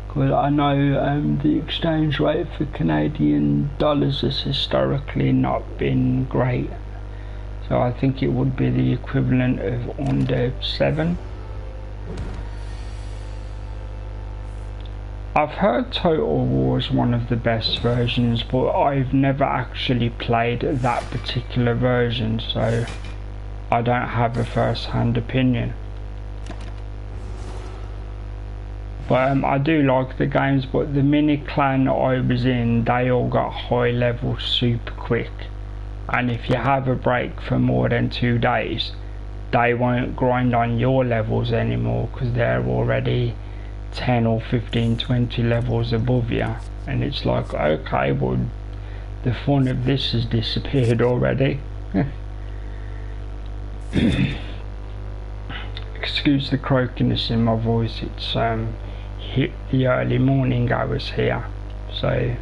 Because I know the exchange rate for Canadian dollars has historically not been great. So I think it would be the equivalent of under 7. I've heard Total War is one of the best versions, but I've never actually played that particular version, so I don't have a first-hand opinion. But I do like the games, but the mini clan I was in, they all got high level super quick, and if you have a break for more than 2 days, they won't grind on your levels anymore because they're already 10 or 15, 20 levels above you, and it's like, okay, well, the fun of this has disappeared already. Excuse the croakiness in my voice, it's hit the early morning hours here, so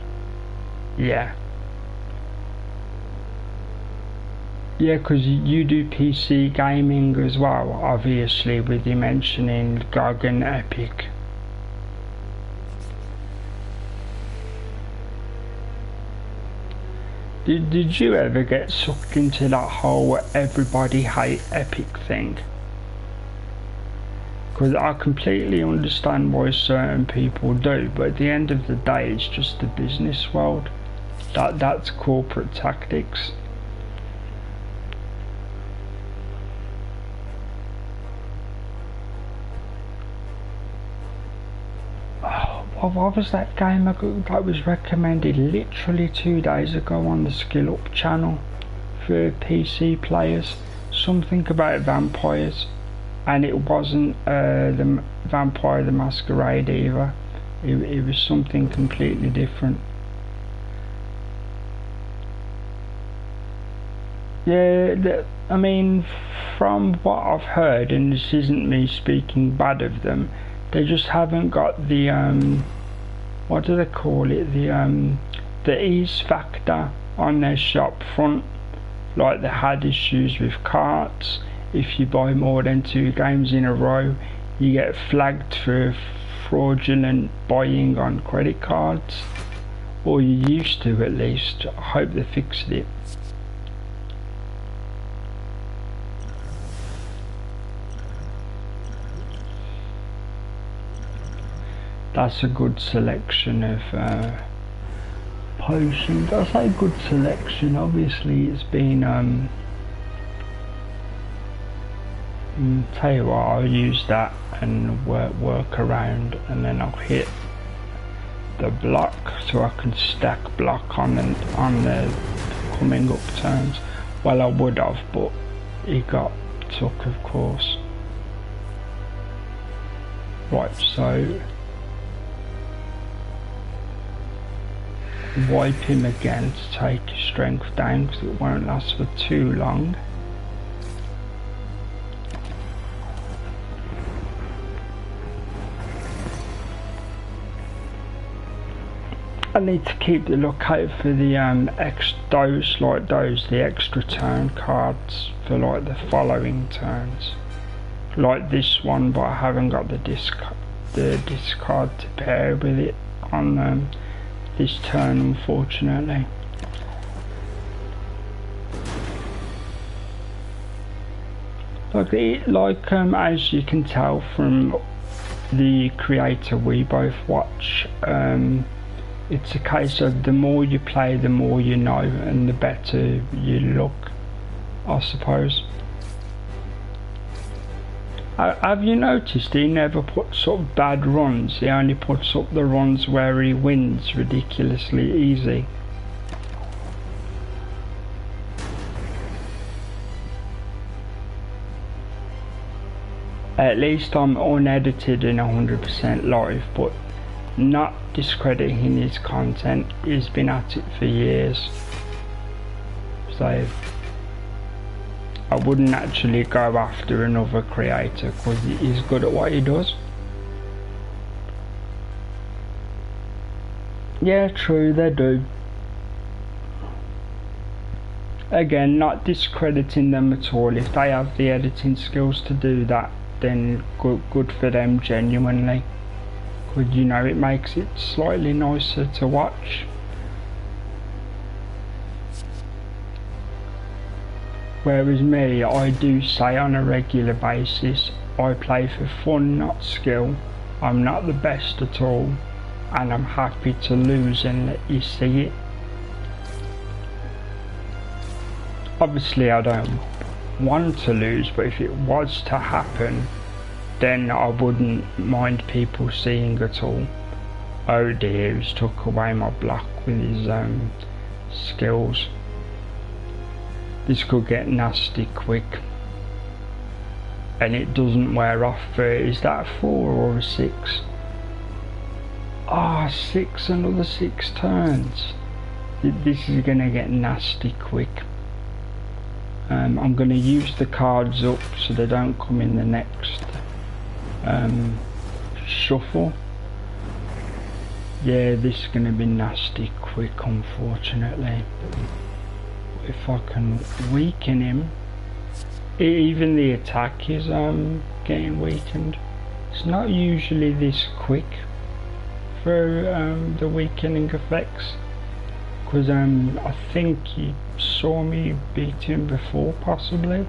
yeah. Yeah, because you do PC gaming as well, obviously, with you mentioning GOG and Epic. Did you ever get sucked into that whole everybody hate Epic thing? Because I completely understand why certain people do, but at the end of the day it's just the business world. That's corporate tactics. What was that game that was recommended literally 2 days ago on the Skill Up channel for PC players? Something about vampires, and it wasn't the Vampire the Masquerade either. It was something completely different. Yeah, I mean, from what I've heard, and this isn't me speaking bad of them, they just haven't got the what do they call it, the ease factor on their shop front. Like, they had issues with carts. If you buy more than 2 games in a row, you get flagged for fraudulent buying on credit cards, or you used to at least. I hope they fixed it. That's a good selection of potions. I say good selection, obviously it's been tell you what, I'll use that and work around, and then I'll hit the block so I can stack block on the coming up turns. Well, I would have, but it got took, of course. Right, so wipe him again to take his strength down because it won't last for too long. I need to keep the lookout for the the extra turn cards for like the following turns, like this one, but I haven't got the discard to pair with it on this turn, unfortunately. Like as you can tell from the creator we both watch. It's a case of the more you play, the more you know, and the better you look, I suppose. Have you noticed he never puts up bad runs? He only puts up the runs where he wins ridiculously easy. At least I'm unedited and 100% live, but not discrediting his content. He's been at it for years, so I wouldn't actually go after another creator because he's good at what he does. Yeah, true, they do. Again, not discrediting them at all. If they have the editing skills to do that, then good for them, genuinely. Because, you know, it makes it slightly nicer to watch. Whereas me, I do say on a regular basis, I play for fun, not skill. I'm not the best at all, and I'm happy to lose and let you see it. Obviously I don't want to lose, but if it was to happen, then I wouldn't mind people seeing at all. Oh dear, he's took away my block with his skills. This could get nasty quick, and it doesn't wear off for, is that a 4 or a 6? Ah, 6, another 6 turns. This is gonna get nasty quick. I'm going to use the cards up so they don't come in the next shuffle. Yeah, this is going to be nasty quick, unfortunately. If I can weaken him, even the attack is getting weakened. It's not usually this quick for the weakening effects, because I think you saw me beat him before, possibly.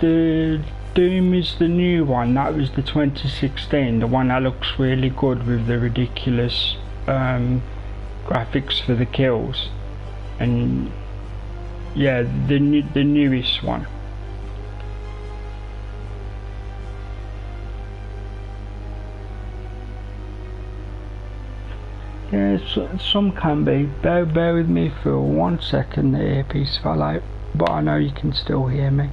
The Doom is the new one. That was the 2016, the one that looks really good with the ridiculous graphics for the kills, and yeah, the newest one. Yeah, some can be. Bear with me for 1 second, the earpiece fell out, but I know you can still hear me.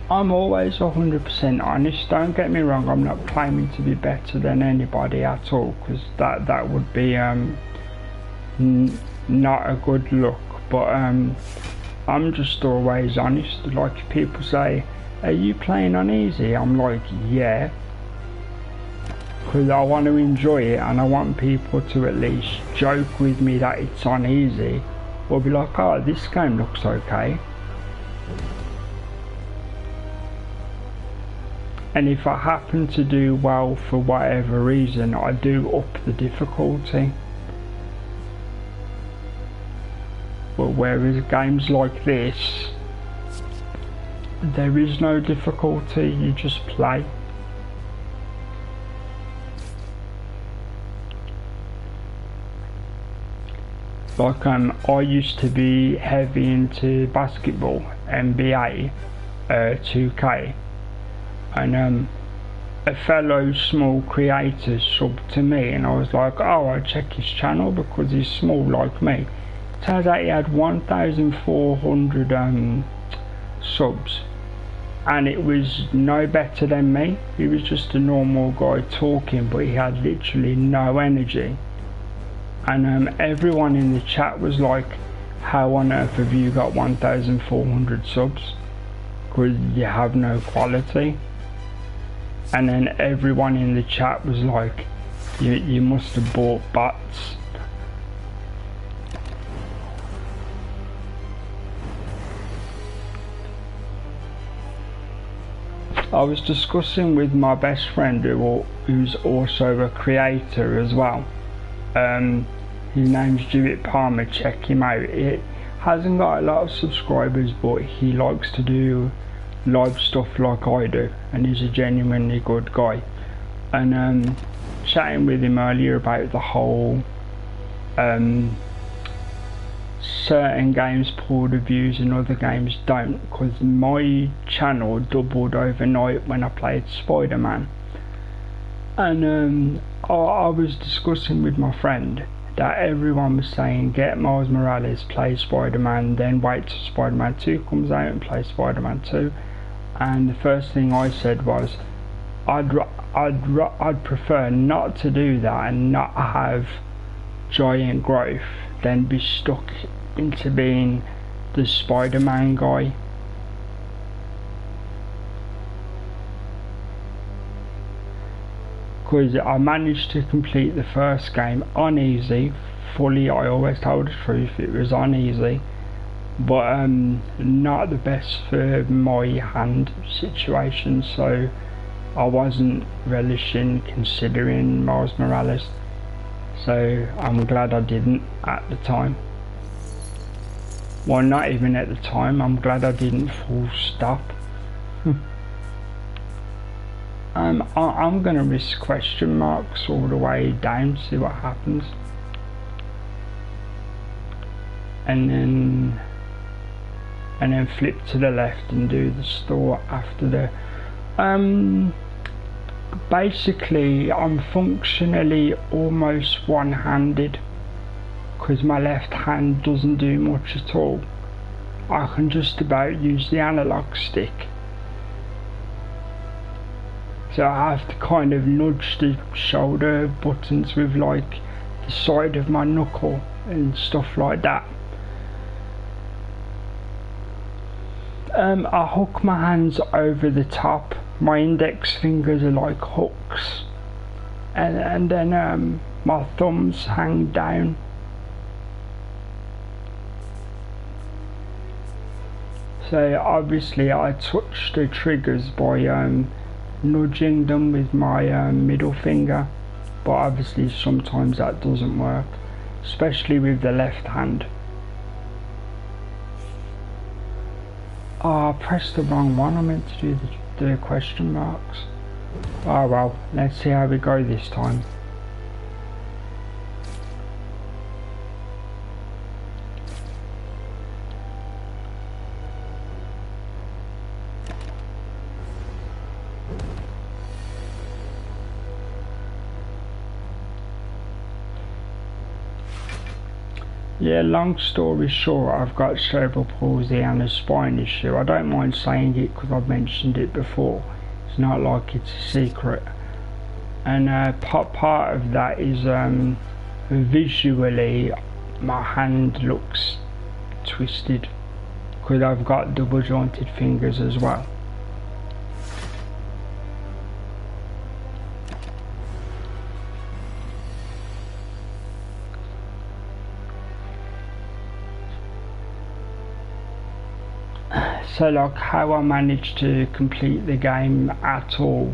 I'm always 100% honest, don't get me wrong. I'm not claiming to be better than anybody at all, because that would be not a good look, but I'm just always honest. Like, people say, are you playing on easy? I'm like, yeah, because I want to enjoy it, and I want people to at least joke with me that it's on easy, or be like, oh, this game looks okay. And if I happen to do well for whatever reason, I do up the difficulty. But whereas games like this, there is no difficulty, you just play. Like I used to be heavy into basketball, NBA, 2K, and a fellow small creator subbed to me, and I was like, oh, I'll check his channel because he's small like me. Turns out he had 1,400 subs, and it was no better than me. He was just a normal guy talking, but he had literally no energy. And everyone in the chat was like, how on earth have you got 1,400 subs? Because you have no quality. And then everyone in the chat was like, you must have bought bots. I was discussing with my best friend who's also a creator as well. His name's Jewett Palmer, check him out. He hasn't got a lot of subscribers, but he likes to do live stuff like I do, and he's a genuinely good guy. And chatting with him earlier about the whole certain games pull reviews and other games don't, because my channel doubled overnight when I played Spider-Man. And I was discussing with my friend that everyone was saying get Miles Morales, play Spider-Man, then wait till Spider-Man 2 comes out and play Spider-Man 2. And the first thing I said was I'd prefer not to do that and not have giant growth than be stuck into being the Spider-Man guy. Because I managed to complete the first game on easy, fully. I always told the truth, it was on easy, but not the best for my hand situation, so I wasn't relishing considering Miles Morales, so I'm glad I didn't at the time. Well, not even at the time, I'm glad I didn't full stop. I'm gonna risk question marks all the way down, see what happens, and then flip to the left and do the store after the basically I'm functionally almost one-handed, because my left hand doesn't do much at all. I can just about use the analog stick, so I have to kind of nudge the shoulder buttons with like the side of my knuckle and stuff like that. I hook my hands over the top, my index fingers are like hooks, and then my thumbs hang down. So obviously I touch the triggers by nudging them with my middle finger, but obviously sometimes that doesn't work, especially with the left hand. Oh, I pressed the wrong one, I meant to do the question marks. Oh well, let's see how we go this time. Yeah, long story short, I've got cerebral palsy and a spine issue. I don't mind saying it because I've mentioned it before. It's not like it's a secret. And part of that is visually my hand looks twisted because I've got double jointed fingers as well. So like how I managed to complete the game at all,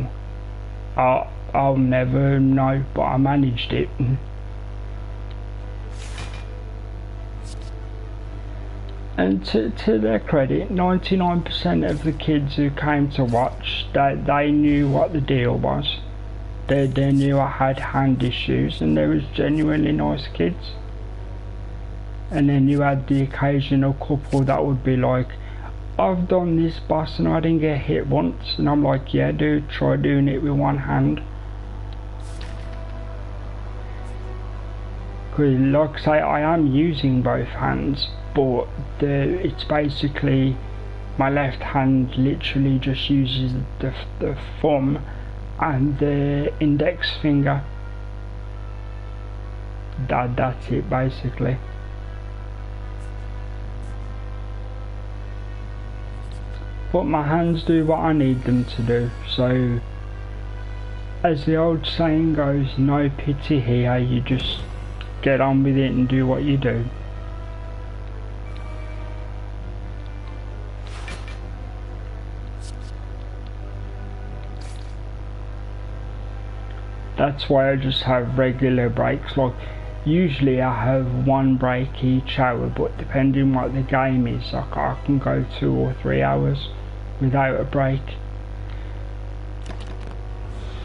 I'll never know, but I managed it. And to their credit, 99% of the kids who came to watch, they knew what the deal was. They knew I had hand issues, and they was genuinely nice kids. And then you had the occasional couple that would be like, I've done this boss and I didn't get hit once, and I'm like, yeah dude, try doing it with one hand. Because like I say, I am using both hands, but it's basically my left hand literally just uses the thumb and the index finger. That's it basically. But my hands do what I need them to do, so as the old saying goes, no pity here, you just get on with it and do what you do. That's why I just have regular breaks. Like usually I have one break each hour, but depending what the game is, I can go 2 or 3 hours without a break.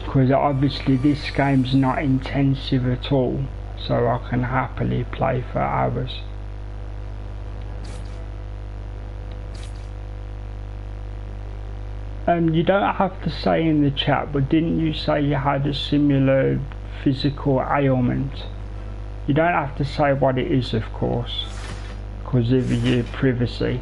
Because obviously this game's not intensive at all, so I can happily play for hours. You don't have to say in the chat, but didn't you say you had a similar physical ailment? You don't have to say what it is, of course, because of your privacy.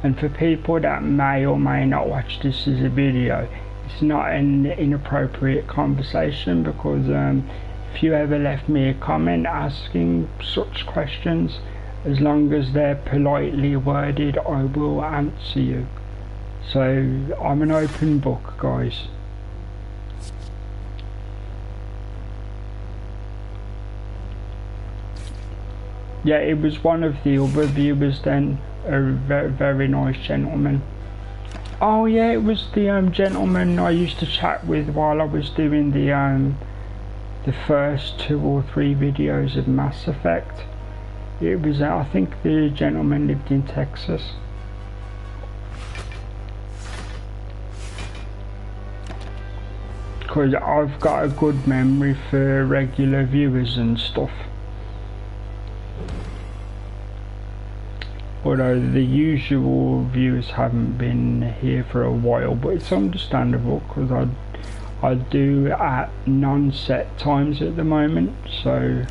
And for people that may or may not watch this as a video, it's not an inappropriate conversation, because if you ever left me a comment asking such questions, as long as they're politely worded, I will answer you. So I'm an open book, guys. Yeah, it was one of the other viewers then, a very, very nice gentleman. Oh yeah, it was the gentleman I used to chat with while I was doing the first 2 or 3 videos of Mass Effect. It was, I think the gentleman lived in Texas. Because I've got a good memory for regular viewers and stuff. Although the usual viewers haven't been here for a while, but it's understandable because I do at non-set times at the moment. So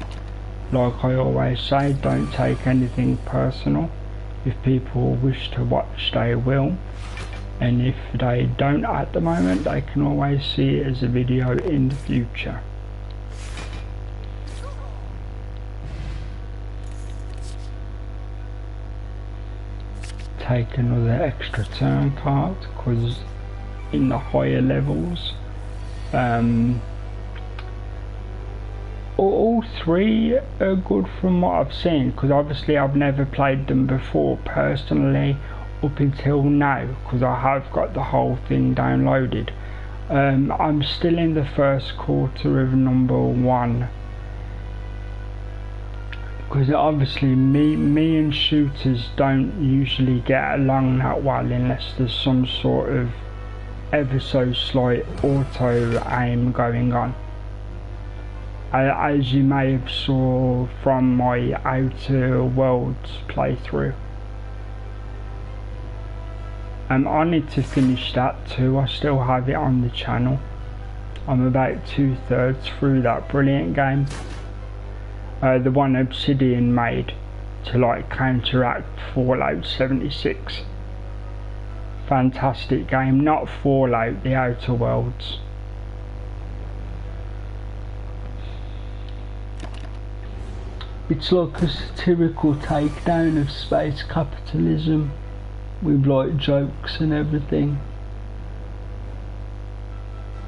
like I always say, don't take anything personal. If people wish to watch, they will, and if they don't at the moment, they can always see it as a video in the future. Take another extra turn card, because in the higher levels all 3 are good from what I've seen, because obviously I've never played them before personally up until now, because I have got the whole thing downloaded. I'm still in the first quarter of number 1, because obviously me and shooters don't usually get along that well unless there's some sort of ever so slight auto aim going on. As you may have saw from my Outer Worlds playthrough. I need to finish that too. I still have it on the channel. I'm about 2/3 through that brilliant game. The one Obsidian made to like counteract Fallout 76. Fantastic game, not Fallout, the Outer Worlds. It's like a satirical takedown of space capitalism with like jokes and everything,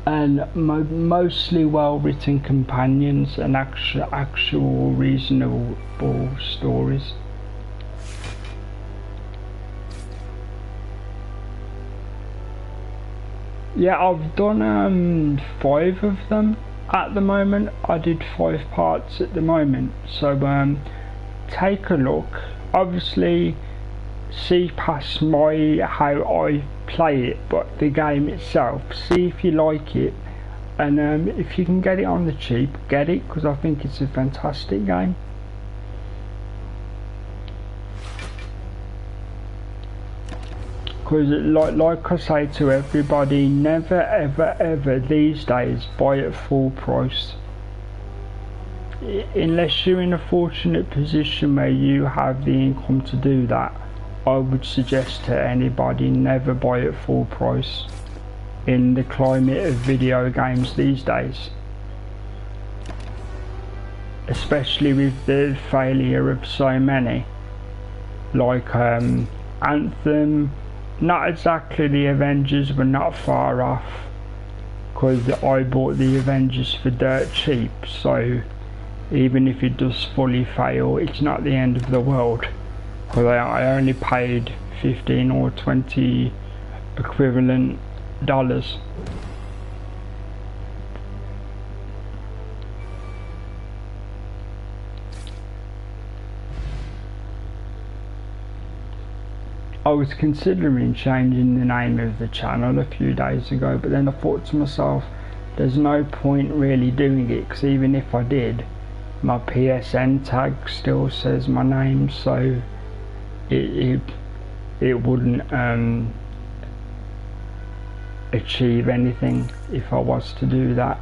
and mostly well written companions and actual reasonable stories. Yeah, I've done 5 of them at the moment. I did 5 parts at the moment, so take a look. Obviously see past my how I play it, but the game itself, see if you like it, and if you can get it on the cheap, get it, because I think it's a fantastic game. Because like I say to everybody, never ever ever these days buy at full price, unless you're in a fortunate position where you have the income to do that. I would suggest to anybody, never buy at full price in the climate of video games these days, especially with the failure of so many, like Anthem. Not exactly the Avengers, but not far off, because I bought the Avengers for dirt cheap, so even if it does fully fail, it's not the end of the world, because I only paid 15 or 20 equivalent dollars. I was considering changing the name of the channel a few days ago, but then I thought to myself, there's no point really doing it, because even if I did, my PSN tag still says my name, so it wouldn't achieve anything if I was to do that.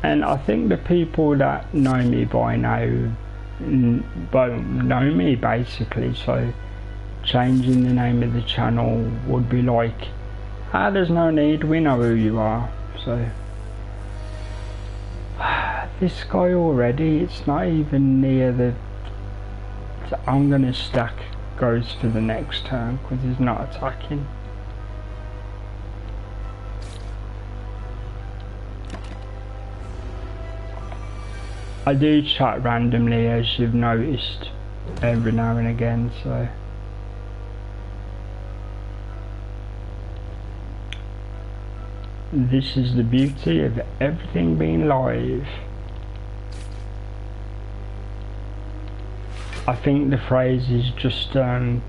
And I think the people that know me by now won't know me basically, so changing the name of the channel would be like, there's no need, we know who you are. So this guy already, it's not even near the, I'm gonna stack goes for the next turn because he's not attacking. I do chat randomly, as you've noticed, every now and again, so this is the beauty of everything being live. I think the phrase is just a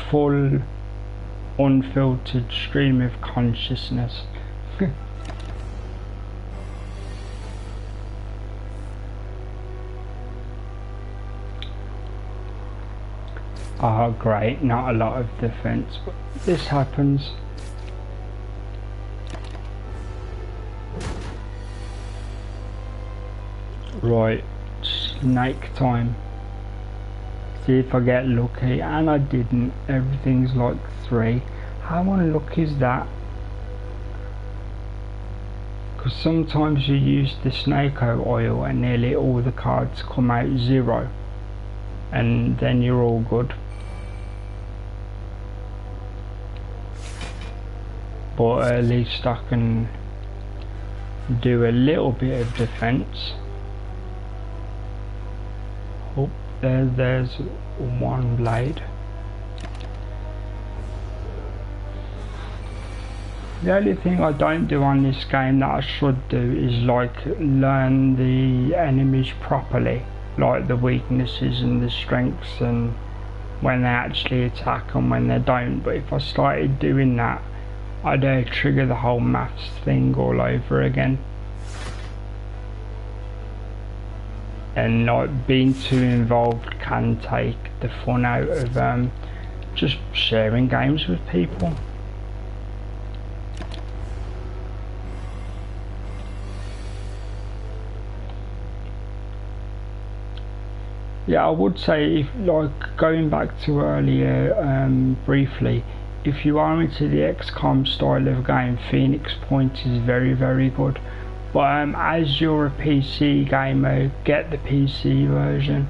full, unfiltered stream of consciousness. Oh great, not a lot of defense, but this happens. Right, snake time. See if I get lucky, and I didn't. Everything's like 3. How unlucky is that? Because sometimes you use the snake oil and nearly all the cards come out 0, and then you're all good. But at least I can do a little bit of defense. Oh, there's one blade. The only thing I don't do on this game that I should do is like learn the enemies properly, like the weaknesses and the strengths and when they actually attack and when they don't. But if I started doing that, I'd trigger the whole maths thing all over again. And like being too involved can take the fun out of just sharing games with people. Yeah, I would say, if like going back to earlier briefly, if you are into the XCOM style of game, Phoenix Point is very, very good. But as you're a PC gamer, get the PC version.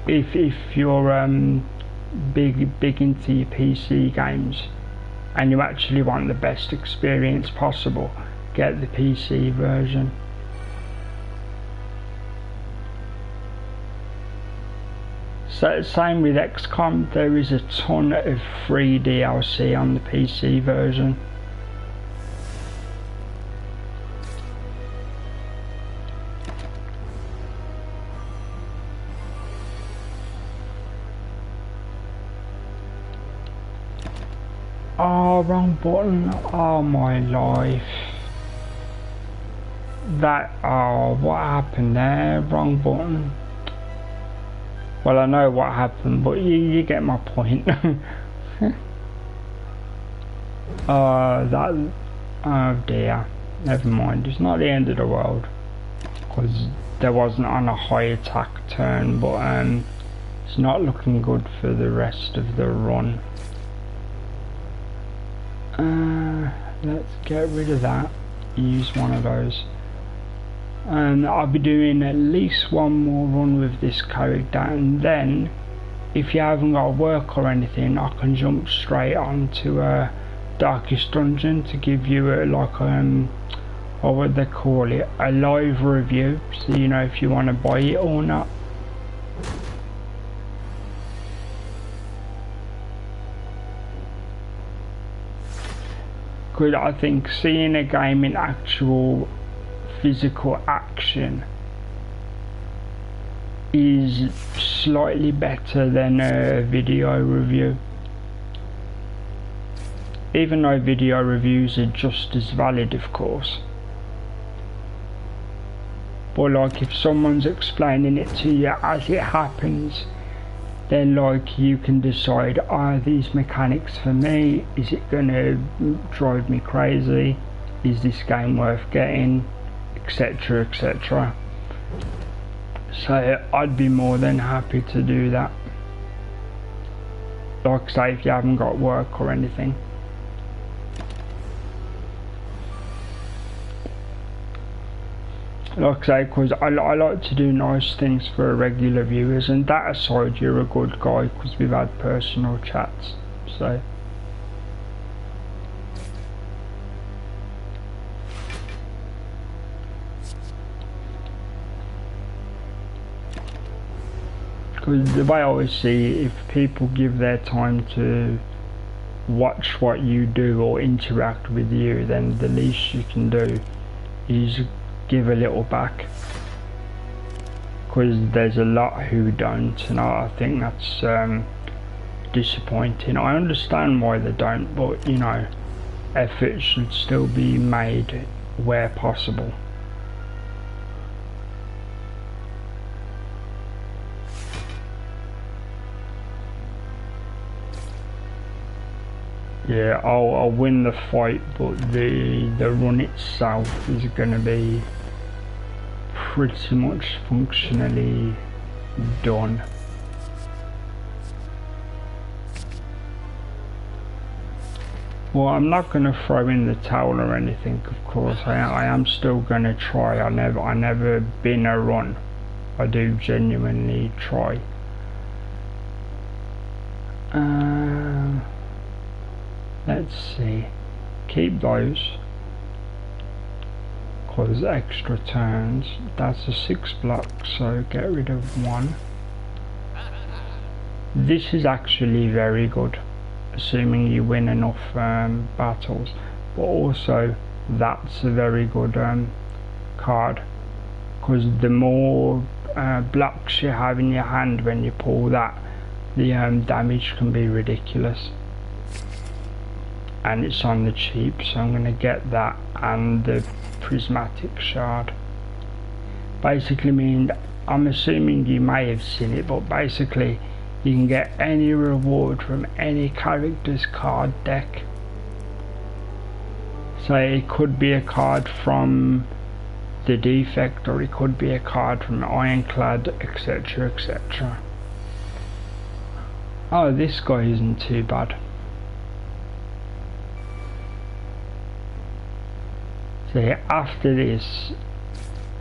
If you're big into your PC games and you actually want the best experience possible, get the PC version. So same with XCOM, there is a ton of free DLC on the PC version. Oh, wrong button. Oh my life. What happened there? Wrong button. Well, I know what happened, but you get my point. Oh dear. Never mind, it's not the end of the world. Because there wasn't on a high attack turn, but it's not looking good for the rest of the run. Let's get rid of that. Use one of those. And I'll be doing at least one more run with this character, and then if you haven't got work or anything, I can jump straight on to Darkest Dungeon to give you a, like what would they call it, a live review, so you know if you want to buy it or not. Because I think seeing a game in actual physical action is slightly better than a video review. Even though video reviews are just as valid, of course. But like if someone's explaining it to you as it happens, then like you can decide, are these mechanics for me? Is it gonna drive me crazy? Is this game worth getting? Etc, etc. So I'd be more than happy to do that. Like say if you haven't got work or anything. Like I say, because I like to do nice things for regular viewers, and that aside, you're a good guy because we've had personal chats, so. Because the way I always see it, if people give their time to watch what you do or interact with you, then the least you can do is give a little back, because there's a lot who don't, and I think that's disappointing. I understand why they don't, but you know, effort should still be made where possible. Yeah, I'll win the fight, but the run itself is going to be pretty much functionally done. Well, I'm not going to throw in the towel or anything, of course. I am still going to try. I never been a run. I do genuinely try. Let's see. Keep those. Cause extra turns. That's a 6 block, so get rid of 1. This is actually very good, assuming you win enough battles. But also, that's a very good card, because the more blocks you have in your hand when you pull that, the damage can be ridiculous. And it's on the cheap, so I'm going to get that and the prismatic shard. Basically mean, I'm assuming you may have seen it, but basically you can get any reward from any character's card deck. So it could be a card from the Defect, or it could be a card from Ironclad, etc, etc. Oh, this guy isn't too bad. So after this,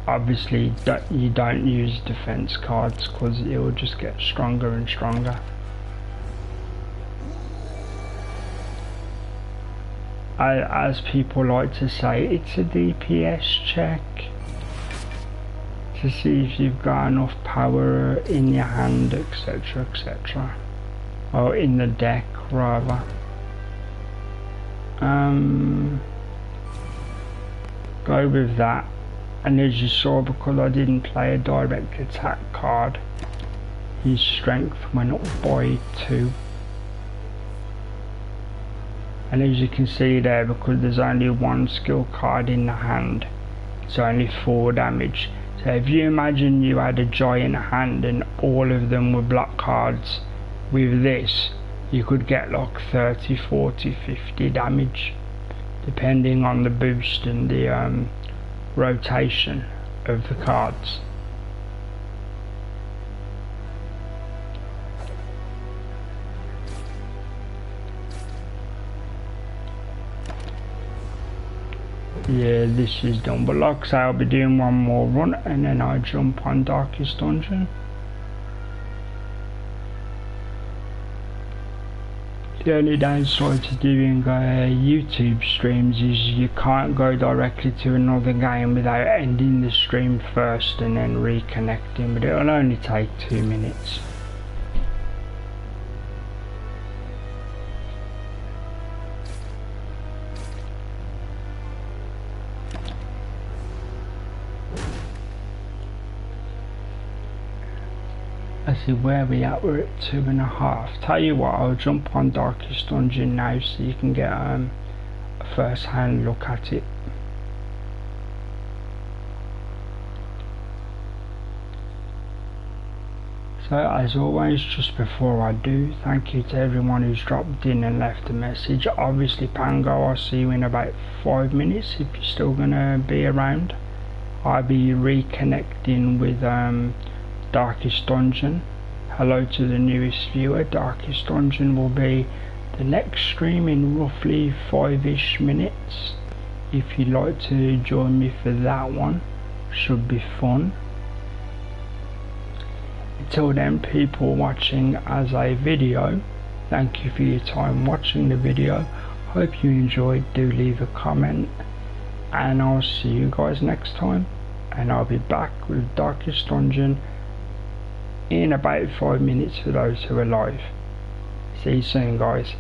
obviously you don't use defense cards, because it will just get stronger and stronger. As people like to say, it's a DPS check to see if you've got enough power in your hand, etc, etc, or in the deck rather. Go with that, and as you saw, because I didn't play a direct attack card, his strength went up by 2. And as you can see there, because there's only 1 skill card in the hand, it's only 4 damage. So if you imagine you had a giant hand and all of them were block cards, with this you could get like 30, 40, 50 damage, depending on the boost and the rotation of the cards. Yeah, this is done, but like I say, I'll be doing one more run and then I'll jump on Darkest Dungeon. The only downside to doing YouTube streams is you can't go directly to another game without ending the stream first and then reconnecting, but it'll only take 2 minutes. Let's see where we at. We're at 2.5. Tell you what, I'll jump on Darkest Dungeon now so you can get a first hand look at it. So as always, just before I do, thank you to everyone who's dropped in and left a message. Obviously Pango, I'll see you in about 5 minutes if you're still gonna be around. I'll be reconnecting with Darkest Dungeon. Hello to the newest viewer. Darkest Dungeon will be the next stream in roughly 5ish minutes. If you'd like to join me for that one, should be fun. Until then, people watching as a video, thank you for your time watching the video. Hope you enjoyed. Do leave a comment, and I'll see you guys next time, and I'll be back with Darkest Dungeon in about 5 minutes for those who are live. See you soon, guys.